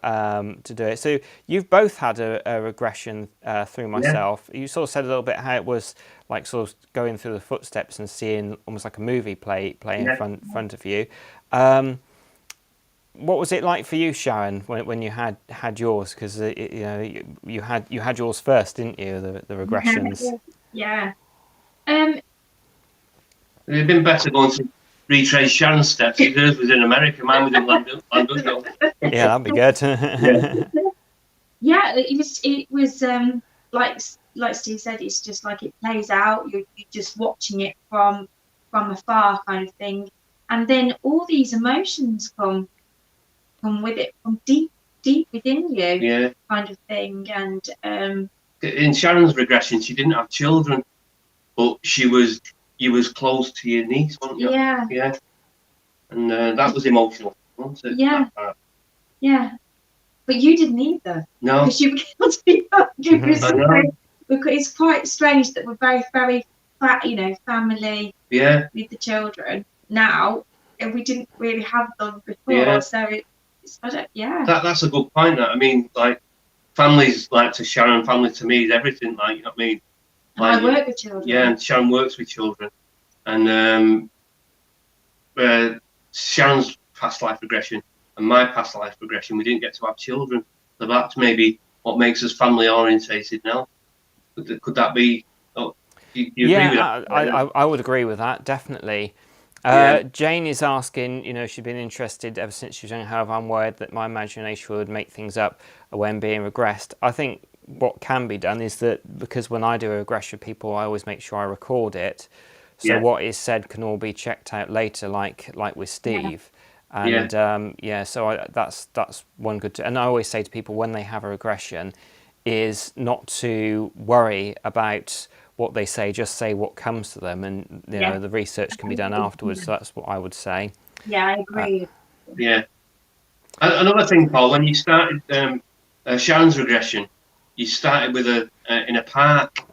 do it. So you've both had a regression through myself. You sort of said a little bit how it was like sort of going through the footsteps and seeing almost like a movie play in front of you. What was it like for you, Sharon, when you had yours? Because you had yours first, didn't you? The regressions. Yeah. It'd been better going to retrace Sharon's steps. Hers was in America, mine was in Llandudno. Yeah, that'd be good. Yeah, it was like Steve said, it's just like it plays out. You're just watching it from afar, kind of thing, and then all these emotions come with it from deep within you, kind of thing. And in Sharon's regression, she didn't have children, but you was close to your niece, weren't you? Yeah. Yeah. And that was emotional, wasn't it? Yeah. Yeah. But you didn't either. No. Because you killed people. I know. It's quite strange that we're both very, family with the children now, and we didn't really have them before. Yeah. So That's a good point. That I mean, like, families, like to Sharon, family to me is everything. Like, you know what I mean? Like, I work with children. Yeah, and Sharon works with children, and Sharon's past life regression and my past life regression, we didn't get to have children. So that's maybe what makes us family orientated now. Could that be? Oh, do you agree with that? I would agree with that, definitely. Jane is asking, she's been interested ever since she was young, how have I wired that my imagination would make things up when being regressed. I think what can be done is that, because when I do a regression with people, I always make sure I record it. So what is said can all be checked out later, like with Steve. And so that's one good. And I always say to people when they have a regression, is not to worry about what they say, just say what comes to them, and the research can be done afterwards. So that's what I would say. Yeah, I agree. Another thing, Paul, when you started Sharon's regression, you started with in a park.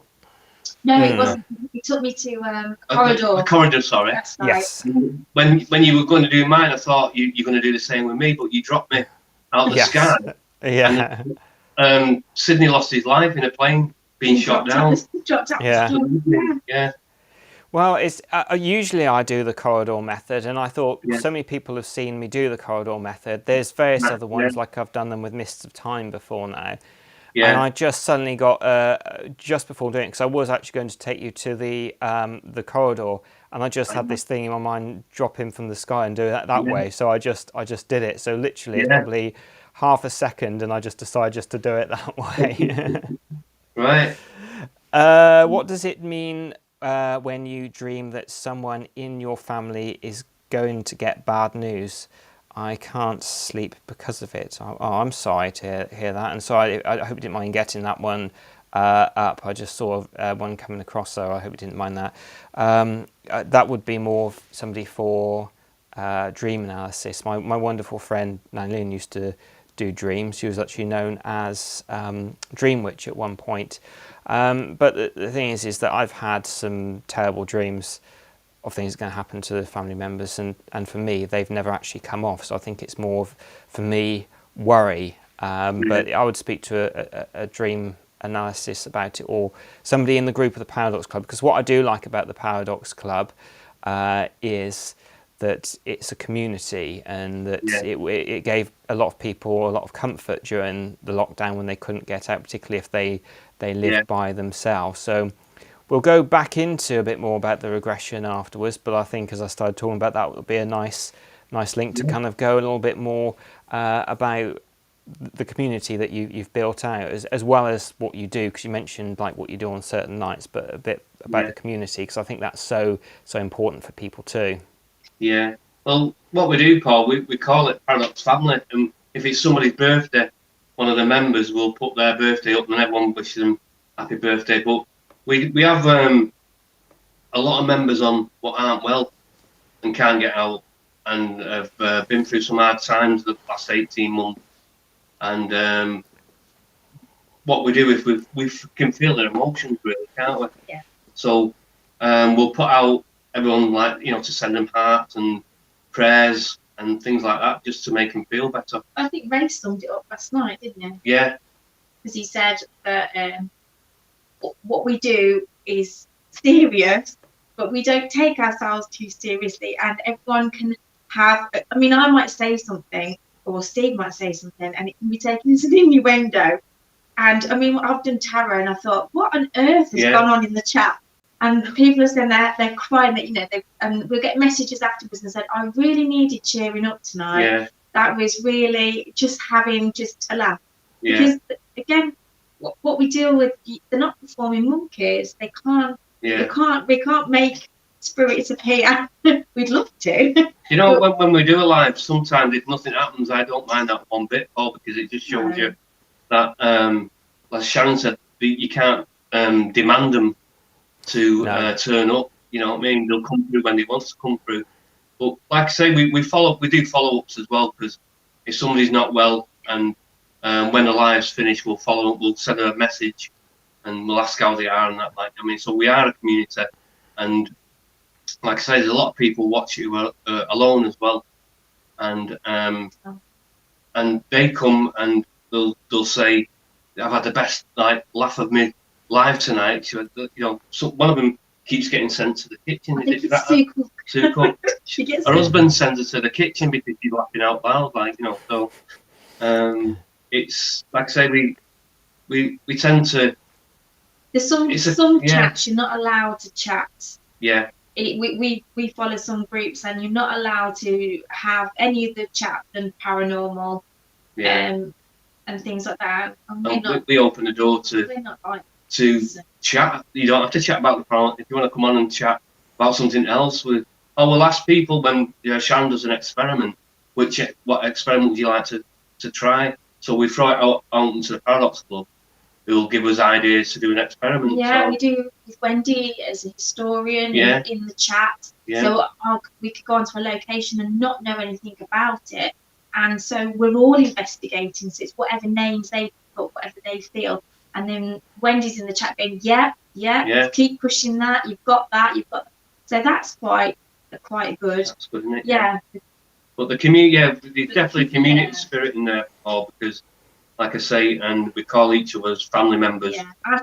No, it wasn't. He took me to a corridor. A corridor, sorry. That's right. Yes. When you were going to do mine, I thought you're going to do the same with me, but you dropped me out the sky. Yeah. And Sydney lost his life in a plane being shot down. Dropped out. Yeah. Well, it's usually I do the corridor method, and I thought so many people have seen me do the corridor method. There's various other ones, like I've done them with Mists of Time before now. And I just suddenly got, just before doing it, because I was actually going to take you to the corridor, and I just had this thing in my mind, drop him from the sky and do it that way. So I just did it. So literally, it's probably half a second, and I just decided just to do it that way. Right. What does it mean when you dream that someone in your family is going to get bad news? I can't sleep because of it. Oh, I'm sorry to hear that. And so I hope you didn't mind getting that one up. I just saw one coming across, so I hope you didn't mind that. That would be more of somebody for dream analysis. My wonderful friend Lynn used to do dreams. She was actually known as Dream Witch at one point. But the thing is that I've had some terrible dreams of things going to happen to the family members, and for me they've never actually come off, so I think it's more of, for me, worry, but I would speak to a dream analysis about it, or somebody in the group of the Paradox Club, because what I do like about the Paradox Club is that it's a community, and that it gave a lot of people a lot of comfort during the lockdown when they couldn't get out, particularly if they lived by themselves. So we'll go back into a bit more about the regression afterwards, but I think as I started talking about that, would be a nice link to kind of go a little bit more about the community that you've built out, as well as what you do, because you mentioned like what you do on certain nights, but a bit about the community, because I think that's so important for people too. Yeah. Well, what we do, Paul, we call it Paradox Family, and if it's somebody's birthday, one of the members will put their birthday up, and everyone wishes them happy birthday. But we have a lot of members on what aren't well and can't get out, and have been through some hard times the last 18 months. And what we do is we can feel their emotions, really, can't we? Yeah. So we'll put out everyone, like, to send them hearts and prayers and things like that, just to make them feel better. I think Ray summed it up last night, didn't he? Yeah. Because he said that what we do is serious, but we don't take ourselves too seriously, and everyone can have, I mean, I might say something, or Steve might say something, and it can be taken as an innuendo. And I mean, I've done tarot, and I thought, what on earth has gone on in the chat? And people are saying that they're crying, that and we'll get messages afterwards and said, I really needed cheering up tonight. Yeah. That was really just having just a laugh. Yeah. Because again, what we deal with, they're not performing monkeys. They can't. Yeah. We can't make spirits appear. We'd love to. When we do a live, sometimes if nothing happens, I don't mind that one bit, Paul, because it just shows you that, like Sharon said, you can't demand them to turn up. You know what I mean? They'll come through when they want to come through. But like I say, we do follow-ups as well, because if somebody's not well and when the live's finished, we'll follow up, we'll send them a message and we'll ask how they are and that. Like, I mean, so we are a community, and like I say, there's a lot of people watch you alone as well, and they come and they'll say, I've had the best laugh of me live tonight. You know, so one of them keeps getting sent to the kitchen. Too cool. Her husband sends her to the kitchen because she's laughing out loud, like, you know. So it's like I say, we tend to. There's some chats you're not allowed to chat. Yeah. We follow some groups, and you're not allowed to have any of the chat than paranormal, and things like that. We open the door to chat. You don't have to chat about the paranormal. If you want to come on and chat about something else, we'll ask people when Sharon does an experiment, what experiment would you like to try? So we throw it out into the Paradox Club, who will give us ideas to do an experiment. Yeah, so. We do with Wendy as a historian in the chat. Yeah. So we could go onto a location and not know anything about it. And so we're all investigating. So it's whatever names they put, whatever they feel. And then Wendy's in the chat going, yeah, keep pushing that. You've got that. So that's quite good. That's good, isn't it? Yeah. But the community, there's definitely community spirit in there, Paul, because, like I say, and we call each of us family members. Yeah, our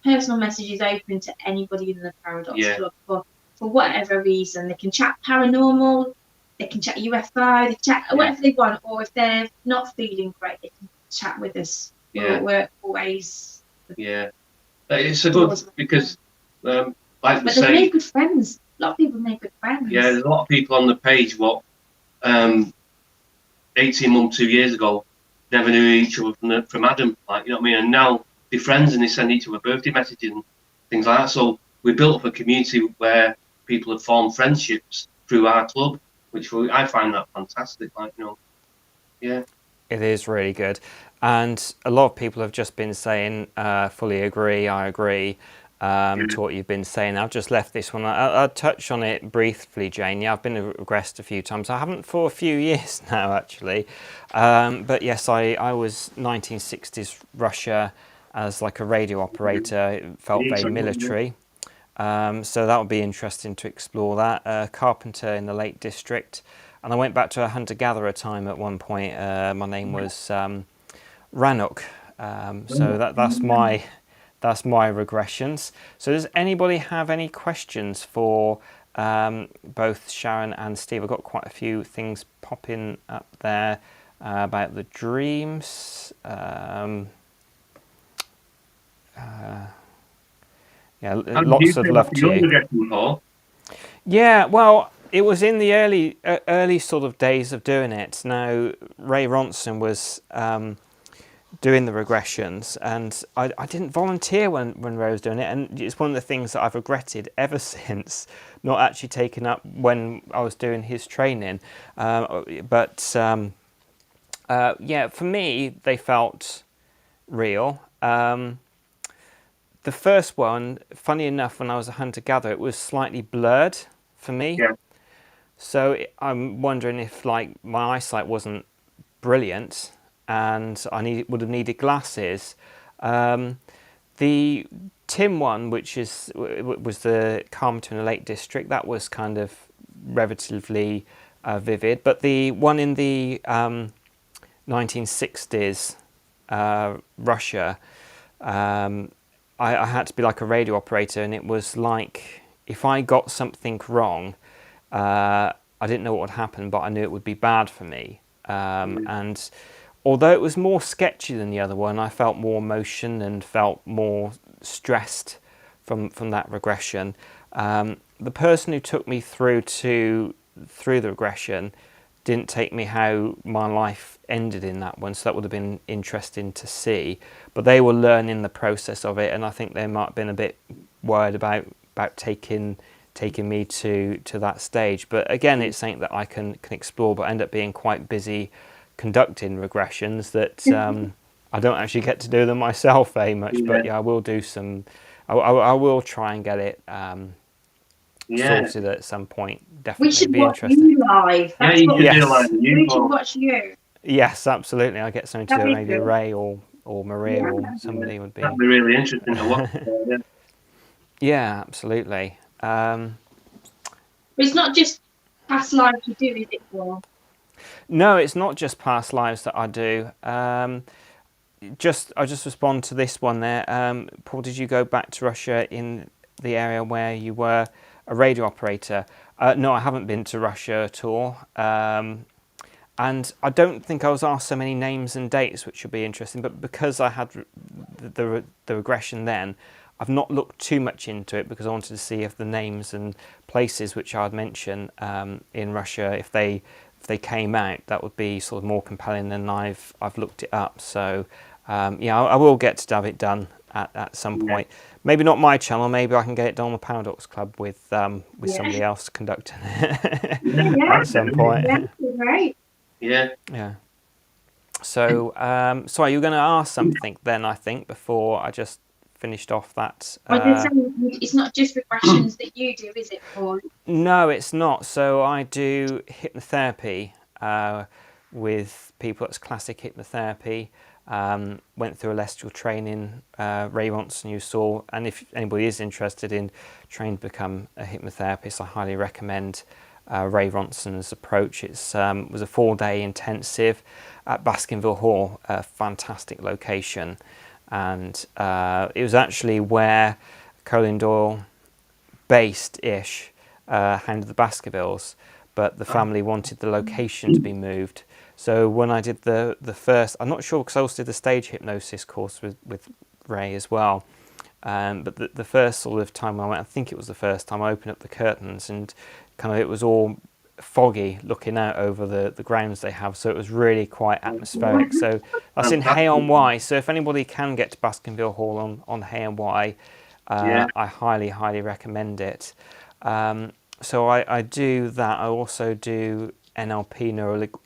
personal message is open to anybody in the Paradox Club for whatever reason. They can chat paranormal, they can chat UFO, they can chat whatever they want, or if they're not feeling great, they can chat with us. Yeah. We're always. Yeah. It's a good, because, like but we they say. make good friends. A lot of people make good friends. Yeah, there's a lot of people on the page 18 months, 2 years ago, never knew each other from Adam, like, you know what I mean? And now they're friends and they send each other birthday messages and things like that. So we built up a community where people have formed friendships through our club, which I find that fantastic, like, you know. Yeah. It is really good. And a lot of people have just been saying, fully agree, I agree, to what you've been saying. I've just left this one. I'll touch on it briefly, Jane. Yeah, I've been regressed a few times. I haven't for a few years now, actually. But yes, I was 1960s Russia as like a radio operator. It felt very military. So that would be interesting to explore that. Carpenter in the Lake District. And I went back to a hunter-gatherer time at one point. My name was Ranuk. So that's my regressions. So does anybody have any questions for both Sharon and Steve? I've got quite a few things popping up there about the dreams. Lots of love to you. Yeah, well, it was in the early sort of days of doing it. Now, Ray Ronson was doing the regressions, and I didn't volunteer when Ray was doing it, and it's one of the things that I've regretted ever since, not actually taking up when I was doing his training. But for me, they felt real. The first one, funny enough, when I was a hunter-gatherer, it was slightly blurred for me. Yeah. So I'm wondering if, like, my eyesight wasn't brilliant and I would have needed glasses. The Tim one, which was the Carpenter in the Lake District, that was kind of relatively vivid. But the one in the 1960s Russia, I had to be like a radio operator, and it was like if I got something wrong, I didn't know what would happen, but I knew it would be bad for me. And although it was more sketchy than the other one, I felt more emotion and felt more stressed from that regression. The person who took me through the regression didn't take me how my life ended in that one, so that would have been interesting to see. But they were learning the process of it, and I think they might have been a bit worried about taking me to that stage. But again, it's something that I can explore, but end up being quite busy conducting regressions that I don't actually get to do them myself very much, but yeah, I will do some. I will try and get it sorted at some point. Definitely, we should be watch interesting. you live. That's you what should we do like We should watch you. Yes, absolutely. I get something to do. That'd be Maybe good. Ray or Maria or somebody would be. That'd be really interesting to watch. Yeah, absolutely. But it's not just past lives you do, is it, Paul? No, it's not just past lives that I do. I'll just respond to this one there. Paul, did you go back to Russia in the area where you were a radio operator? No, I haven't been to Russia at all. And I don't think I was asked so many names and dates, which would be interesting. But because I had the regression then, I've not looked too much into it because I wanted to see if the names and places which I'd mention in Russia, if they came out, that would be sort of more compelling than I've looked it up. So yeah, I will get to have it done at some point. Maybe not my channel. Maybe I can get it done on the Paradox Club with somebody else conducting it at some point. Yeah, right. Yeah. Yeah. So, sorry, you were going to ask something then, I think, before I just finished off that. It's not just regressions that you do, is it, Paul? No, it's not. So I do hypnotherapy with people. That's classic hypnotherapy. Went through celestial training, Ray Ronson you saw, and if anybody is interested in trying to become a hypnotherapist, I highly recommend Ray Ronson's approach. It was a 4-day intensive at Baskerville Hall, a fantastic location, and it was actually where Conan Doyle based-ish handled the Baskervilles, but the family wanted the location to be moved. So when I did the first, I'm not sure because I also did the stage hypnosis course with Ray as well. But the first sort of time I went, I think it was the first time I opened up the curtains and kind of it was all foggy looking out over the grounds they have. So it was really quite atmospheric. So that's in Hay-on-Wye. So if anybody can get to Baskerville Hall on Hay-on-Wye, I highly recommend it. So I do that. I also do NLP,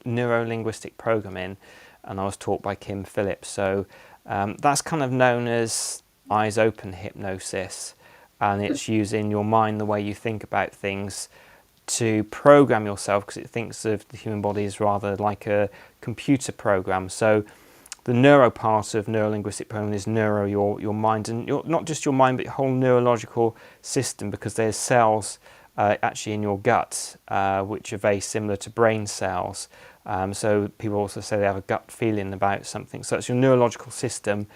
neuro-linguistic programming, and I was taught by Kim Phillips. So that's kind of known as eyes open hypnosis, and it's using your mind, the way you think about things, to program yourself, because it thinks of the human body as rather like a computer program. So the neuro part of neuro-linguistic programming is your mind, and not just your mind but your whole neurological system, because there's cells actually in your gut which are very similar to brain cells. So people also say they have a gut feeling about something. So it's your neurological system.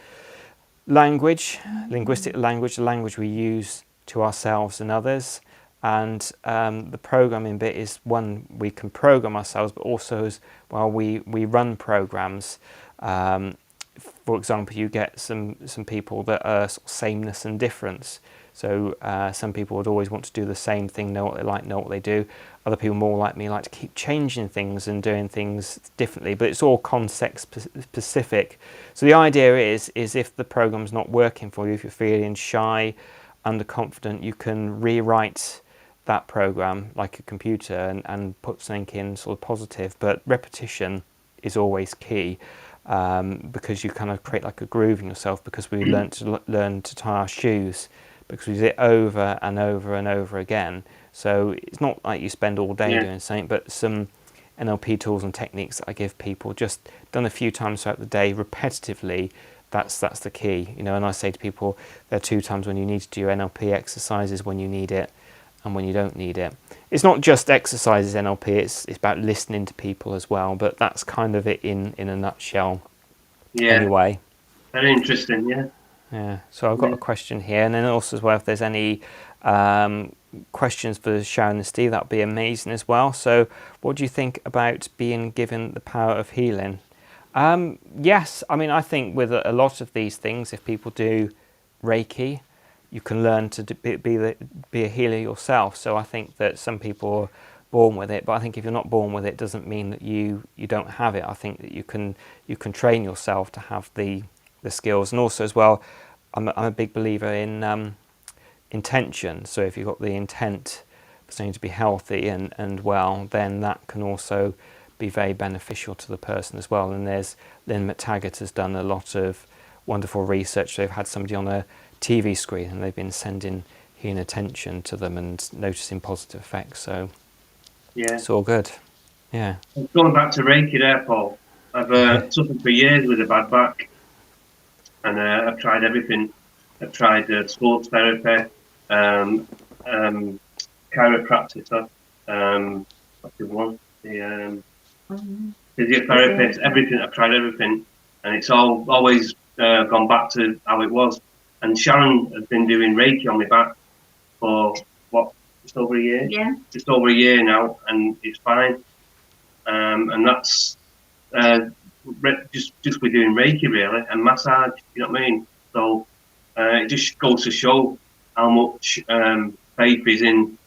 Language, linguistic language, the language we use to ourselves and others. And the programming bit is one, we can program ourselves, but also as well we run programs. For example, you get some people that are sort of sameness and difference. So some people would always want to do the same thing, know what they like, know what they do. Other people more like me like to keep changing things and doing things differently, but it's all context specific. So the idea is if the program's not working for you, if you're feeling shy, underconfident, you can rewrite that program like a computer and put something in sort of positive. But repetition is always key, because you kind of create like a groove in yourself, because we learn to tie our shoes, because we do it over and over and over again. So it's not like you spend all day doing something, but some NLP tools and techniques that I give people, just done a few times throughout the day, repetitively, that's the key. You know, and I say to people, there are 2 times when you need to do your NLP exercises, when you need it and when you don't need it. It's not just exercises NLP, it's about listening to people as well, but that's kind of it in a nutshell. Anyway. Very interesting, Yeah, so I've got a question here, and then also as well, if there's any questions for Sharon and Steve, that would be amazing as well. So what do you think about being given the power of healing? Yes, I mean, I think with a lot of these things, if people do Reiki, you can learn to be a healer yourself. So I think that some people are born with it, but I think if you're not born with it, doesn't mean that you don't have it. I think that you can train yourself to have the skills. And also as well, I'm a big believer in intention. So if you've got the intent for something to be healthy and well, then that can also be very beneficial to the person as well. And there's Lynn McTaggart has done a lot of wonderful research. They've had somebody on a TV screen and they've been sending healing attention to them and noticing positive effects. So yeah, it's all good. Yeah. Going back to Reiki there, Paul, I've suffered for years with a bad back, and I've tried everything. I've tried sports therapy, chiropractor, what's the one? The physiotherapist, everything. I've tried everything, and it's always gone back to how it was. And Sharon has been doing Reiki on my back for just over a year? Yeah. Just over a year now, and it's fine. And that's just we're doing Reiki really, and massage. You know what I mean? So it just goes to show how much faith is in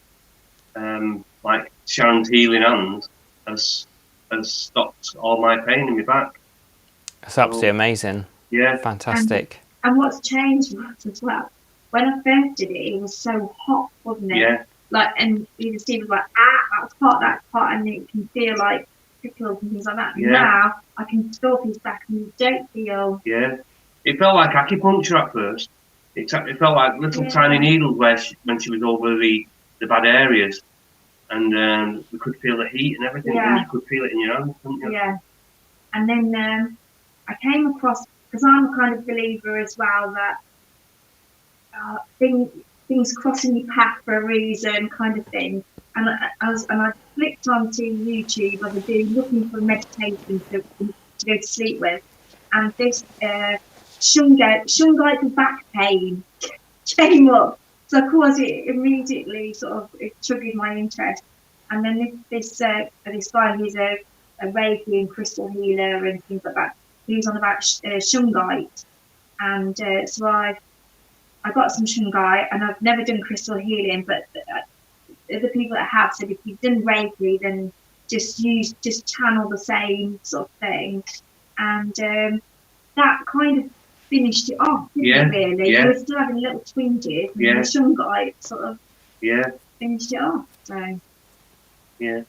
like Sharon's healing hand has stopped all my pain in my back. That's absolutely amazing. Yeah, fantastic. And what's changed as well, when I first did it was so hot, wasn't it? Yeah. Like, and even Steve was like, that's hot, and it can feel like prickles and things like that. Yeah. Now I can feel his back and you don't feel. Yeah. It felt like acupuncture at first. It felt like little tiny needles when she was over the bad areas, and we could feel the heat and everything. Yeah. And you could feel it in your hand, couldn't you? Yeah. And then I came across, because I'm a kind of believer as well that things crossing your path for a reason, kind of thing. And I flicked onto YouTube, I was looking for meditation to go to sleep with, and this shungite for back pain came up. So of course it immediately it triggered my interest. And then this guy, he's a Reiki and crystal healer and things like that. He was on about shungite, and so I got some shungite, and I've never done crystal healing, but the people that have said if you've done Reiki, then just channel the same sort of thing, and that kind of finished it off, didn't it, really? Yeah. You were still having little twinges, and the shungite sort of finished it off. So yeah.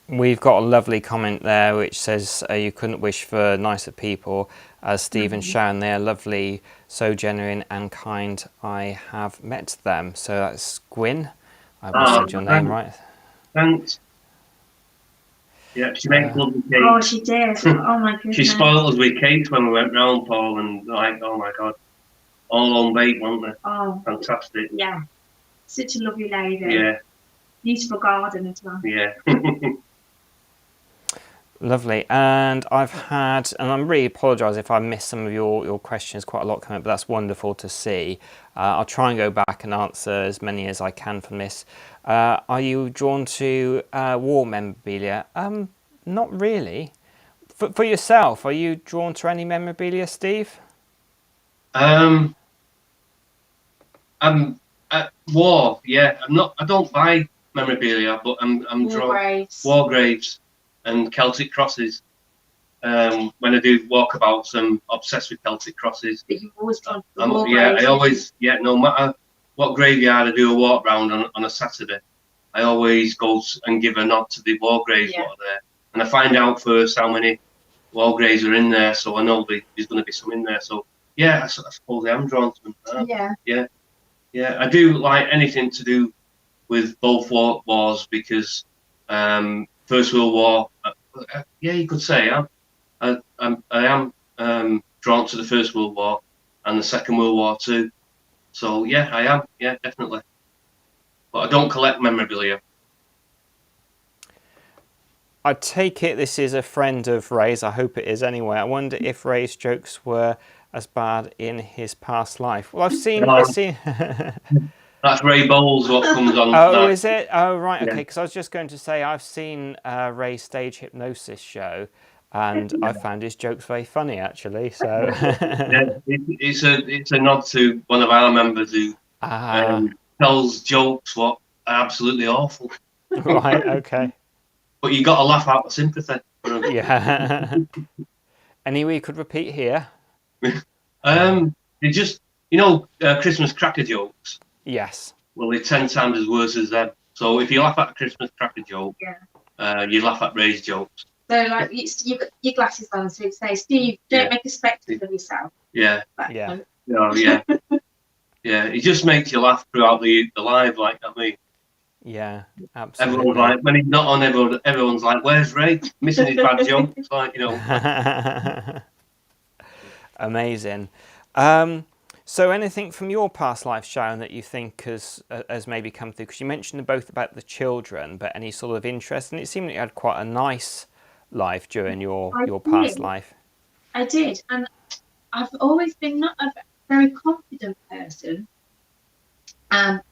We've got a lovely comment there which says you couldn't wish for nicer people. As Steve and Sharon, they are lovely, so genuine and kind. I have met them. So that's Gwyn. I hope I said your name right. Thanks. Yeah, she makes lovely cakes. Oh, she did. Oh my goodness. She spoiled us with cakes when we went round, Paul, and oh my God, all home baked, weren't they? Oh, fantastic. Yeah, such a lovely lady. Yeah. Beautiful garden as well. Yeah. Lovely. And I've had, and I'm really apologise if I missed some of your questions, quite a lot coming up, but that's wonderful to see. I'll try and go back and answer as many as I can from this. Are you drawn to war memorabilia? Not really. For yourself, are you drawn to any memorabilia, Steve? War, yeah. I don't buy memorabilia, but I'm drawn war graves and Celtic crosses. When I do walkabouts, I'm obsessed with Celtic crosses. But you've always drawn to war graves. No matter what graveyard I do a walk round on a Saturday, I always go and give a nod to the war graves what are there, and I find out first how many war graves are in there, so I know there's going to be some in there. So yeah, I suppose I am drawn to them. Yeah. I do like anything to do with both wars because First World War. You could say I am drawn to the First World War and the Second World War too. So yeah, I am. Yeah, definitely. But I don't collect memorabilia. I take it this is a friend of Ray's. I hope it is anyway. I wonder if Ray's jokes were as bad in his past life. Well, I've seen. That's Ray Bowles. What comes on? Oh, is it? Oh, right. Okay. Because I was just going to say I've seen Ray's stage hypnosis show, and I found his jokes very funny actually. So it's a nod to one of our members who tells jokes what are absolutely awful. Right. Okay. But you got to laugh out of sympathy. Yeah. Any way you could repeat here? They just, Christmas cracker jokes. Yes. Well, they're 10 times as worse as them. So if you laugh at a Christmas cracker joke, you laugh at Ray's jokes. So like you've got your glasses on, so you say, Steve, don't make a spectacle of yourself. Yeah. Yeah. Oh, yeah. Yeah. It just makes you laugh throughout the live, like I mean. Yeah, absolutely. Everyone's like, when he's not on, everyone's like, where's Ray? Missing his bad jump. It's like, you know. Amazing. So anything from your past life, Sharon, that you think has maybe come through? Because you mentioned both about the children, but any sort of interest? And it seemed that you had quite a nice life during your past life. I did. And I've always been not a very confident person. And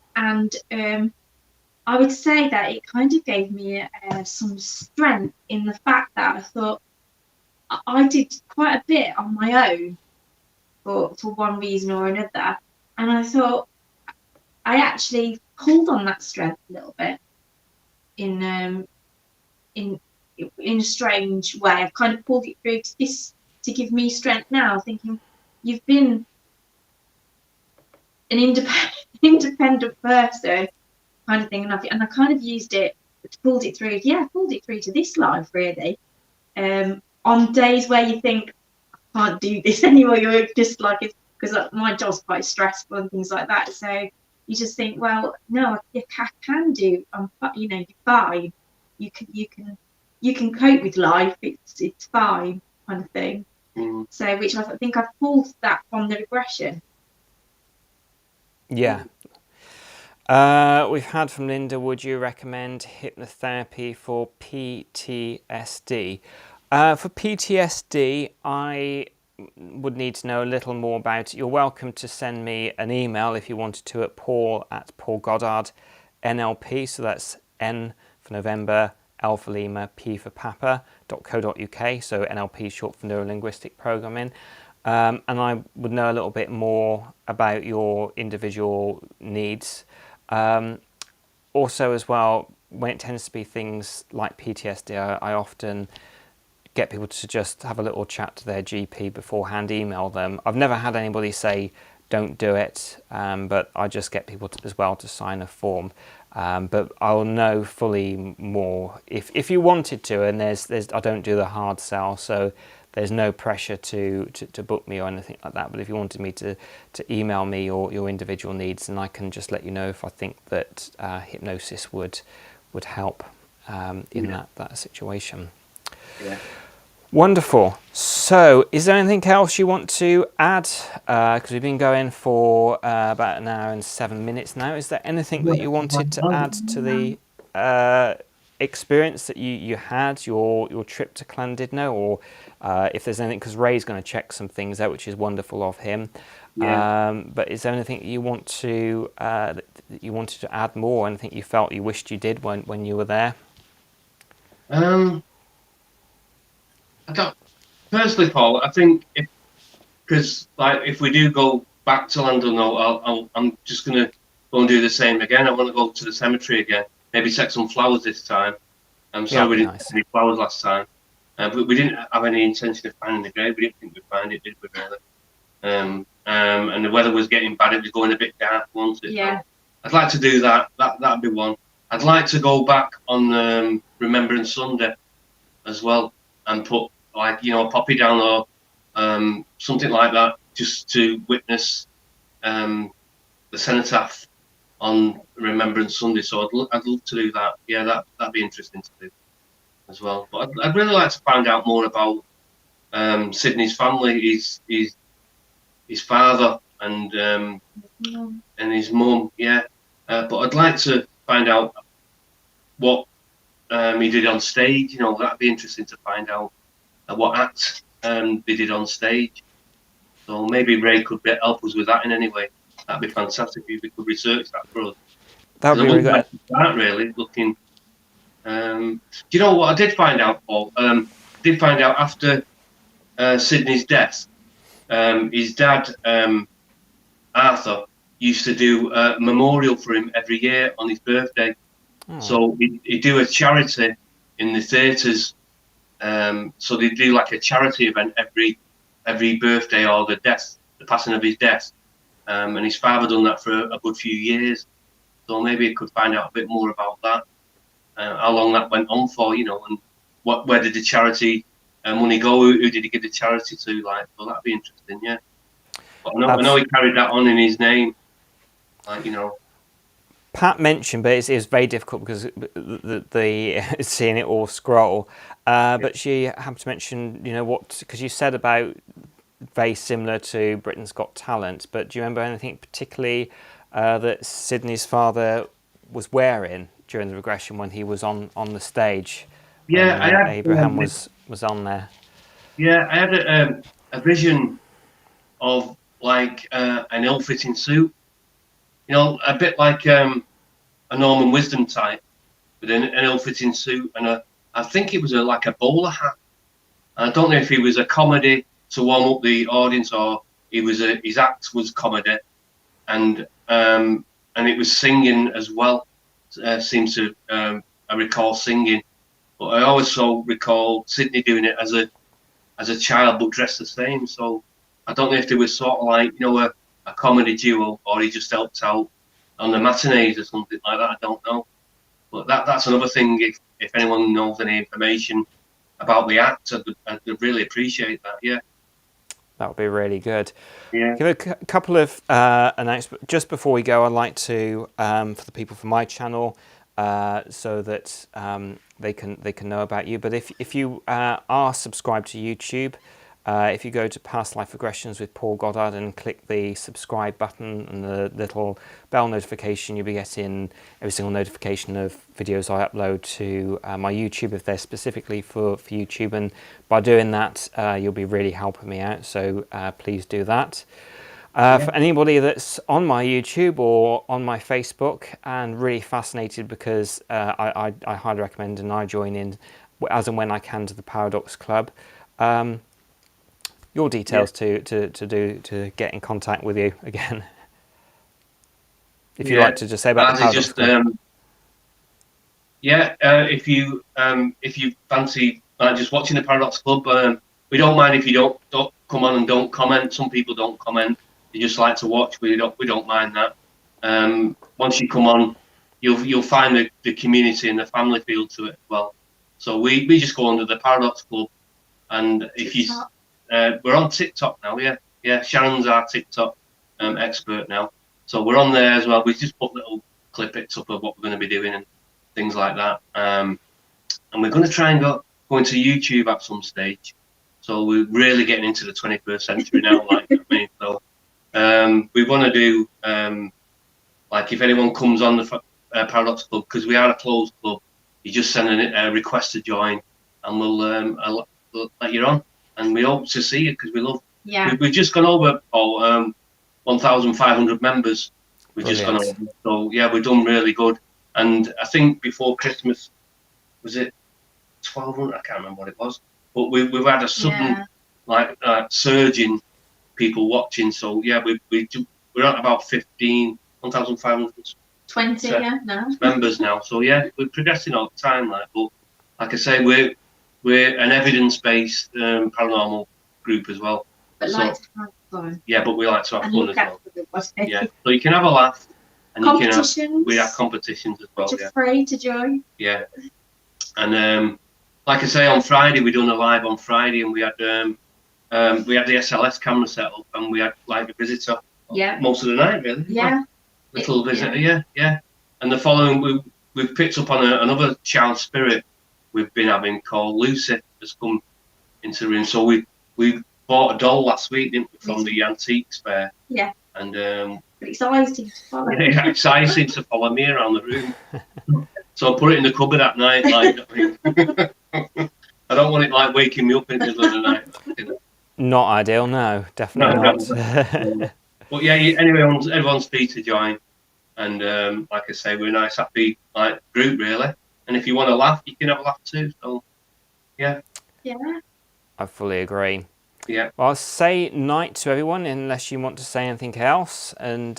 I would say that it kind of gave me some strength in the fact that I thought I did quite a bit on my own for one reason or another, and I thought I actually pulled on that strength a little bit in a strange way. I've kind of pulled it through to give me strength now, thinking you've been an independent person, kind of thing, and I kind of used it, pulled it through. Yeah, pulled it through to this life really. On days where you think I can't do this anymore, you're just like, it's because my job's quite stressful and things like that. So you just think, well, no, I can do. You know, you're fine. You can cope with life. It's fine, kind of thing. So, which I think I've pulled that from the regression. Yeah. We've had from Linda, would you recommend hypnotherapy for PTSD? For PTSD, I would need to know a little more about it. You're welcome to send me an email if you wanted to at Goddard NLP. So that's N for November, L for Lima, P for Papa.co.uk. So NLP is short for Neuro-Linguistic Programming. And I would know a little bit more about your individual needs. Also as well, when it tends to be things like PTSD, I often get people to just have a little chat to their GP beforehand, email them. I've never had anybody say don't do it, but I just get people as well to sign a form. But I'll know fully more if you wanted to, and there's I don't do the hard sell, so there's no pressure to book me or anything like that. But if you wanted me to email me your individual needs, and I can just let you know if I think that hypnosis would help in that situation. Yeah. Wonderful. So is there anything else you want to add? Because we've been going for about an hour and 7 minutes now. Is there anything that you wanted to add to the experience that you had, your trip to Llandudno, or if there's anything, because Ray's going to check some things out, which is wonderful of him. Yeah. But is there anything you want to that you wanted to add more? Anything you felt you wished you did when you were there? I don't, personally, Paul, I think if we do go back to Llandudno, I'm just going to go and do the same again. I want to go to the cemetery again, maybe take some flowers this time. I'm sorry we didn't take any flowers last time. But we didn't have any intention of finding the grave. We didn't think we'd find it, did we, really? And the weather was getting bad. It was going a bit dark, wasn't it? Yeah. So I'd like to do that. That'd be one. I'd like to go back on Remembrance Sunday as well and put, like, you know, a poppy down or something like that, just to witness the cenotaph on Remembrance Sunday. So I'd love to do that. Yeah, that'd be interesting to do as well. But I'd really like to find out more about Sydney's family, his father and his mum. Yeah, but I'd like to find out what he did on stage. You know, that'd be interesting to find out what act they did on stage. So maybe Ray could help us with that in any way. That'd be fantastic if we could research that for us. That would be really good. That really looking. Do you know what I did find out, Paul? I did find out after Sydney's death, his dad, Arthur, used to do a memorial for him every year on his birthday. Oh. So he'd do a charity in the theatres. So they do like a charity event every birthday or the passing of his death. And his father done that for a good few years. So maybe he could find out a bit more about that. how long that went on for, you know, and where did the charity money go? Who did he give the charity to? Like, well, that'd be interesting, yeah. But I know he carried that on in his name, like, you know. Pat mentioned, but it's very difficult because the seeing it all scroll. But she happened to mention, you know, because you said about very similar to Britain's Got Talent. But do you remember anything particularly that Sydney's father was wearing during the regression when he was on the stage? Yeah, when, I had Abraham was on there. Yeah, I had a vision of like an ill-fitting suit, you know, a bit like a Norman Wisdom type, with an ill-fitting suit, and I think it was like a bowler hat. And I don't know if he was a comedy to warm up the audience, or his act was comedy, and it was singing as well. Seems to I recall singing, but I also recall Sydney doing it as a child, but dressed the same. So I don't know if they were sort of like, you know, a comedy duo, or he just helped out on the matinees or something like that. I don't know, but that's another thing. If anyone knows any information about the act, I'd really appreciate that. Yeah. That would be really good. Yeah. Give a couple of announcements. Just before we go, I'd like to, for the people from my channel, so that they can know about you. But if you are subscribed to YouTube, if you go to Past Life Regressions with Paul Goddard and click the subscribe button and the little bell notification, you'll be getting every single notification of videos I upload to my YouTube if they're specifically for YouTube. And by doing that, you'll be really helping me out. So please do that. For anybody that's on my YouTube or on my Facebook and really fascinated, because I highly recommend and I join in as and when I can to the Paradox Club. Your details to get in contact with you again. If you'd like to just say about the Paradox Club. If you fancy just watching the Paradox Club, we don't mind if you don't come on and don't comment. Some people don't comment; they just like to watch. We don't mind that. Once you come on, you'll find the community and the family feel to it as well. So we just go under the Paradox Club, and if you we're on TikTok now, yeah. Sharon's our TikTok expert now, so we're on there as well. We just put little clippets up of what we're going to be doing and things like that. And we're going to try and go into YouTube at some stage. So we're really getting into the 21st century now, like I mean. So we want to do like if anyone comes on the Paradox Club, because we are a closed club, you just send a request to join, and we'll let you on. And we hope to see you because we love. Yeah. We've just gone over 1,500 members. We've just gone over. So yeah, we've done really good. And I think before Christmas, was it 1,200? I can't remember what it was. But we've had a sudden surge in people watching. So yeah, we're at about 1,520 members now. So yeah, we're progressing all the time. But like I say, we're an evidence-based paranormal group as well. But like to have fun. Yeah, but we like to have fun as well. Yeah. So you can have a laugh. And competitions. We have competitions as well. Which are free to join. Yeah. And like I say, on Friday we done a live on Friday, and we had the SLS camera set up, and we had like a visitor. Yeah. Most of the night, really. Yeah. Little visitor. Yeah. And the following, we've picked up on another child spirit we've been having called Lucy has come into the room. So we bought a doll last week, didn't we, from the antiques fair? Yeah. And exciting to follow. Yeah, exciting to follow me around the room. So I put it in the cupboard at night. Like, I don't want it like waking me up in the middle of the night. You know? Not ideal, no, definitely not. But yeah, everyone's free to join, and like I say, we're a nice, happy group, really. And if you want to laugh, you can have a laugh too. So, yeah. Yeah. I fully agree. Yeah. Well, I'll say night to everyone, unless you want to say anything else. And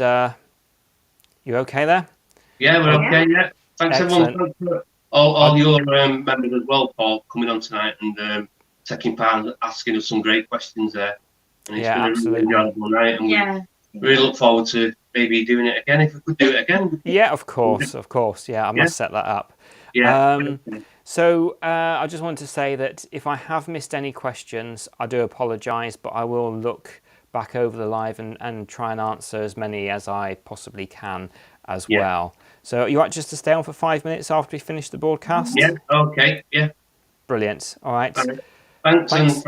you okay there? Yeah, we're okay. Yeah. Thanks everyone for all your members as well, Paul, coming on tonight and taking part and asking us some great questions there. And it's been absolutely. a really enjoyable night, and we really look forward to maybe doing it again if we could do it again. Yeah, of course. Yeah, I must set that up. Yeah. So I just wanted to say that if I have missed any questions, I do apologise, but I will look back over the live and try and answer as many as I possibly can as well. So you want just to stay on for 5 minutes after we finish the broadcast? Yeah, okay, yeah. Brilliant. All right. Thanks. And thanks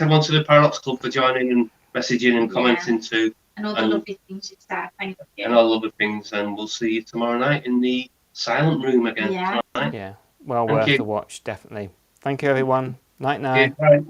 everyone to the Paradox Club for joining and messaging and commenting too. And all the lovely things you've said. Thank you. And all the lovely things, and we'll see you tomorrow night in the silent room again. Yeah. Tonight. Yeah. Well worth the watch, definitely. Thank you, everyone. Night now. Bye.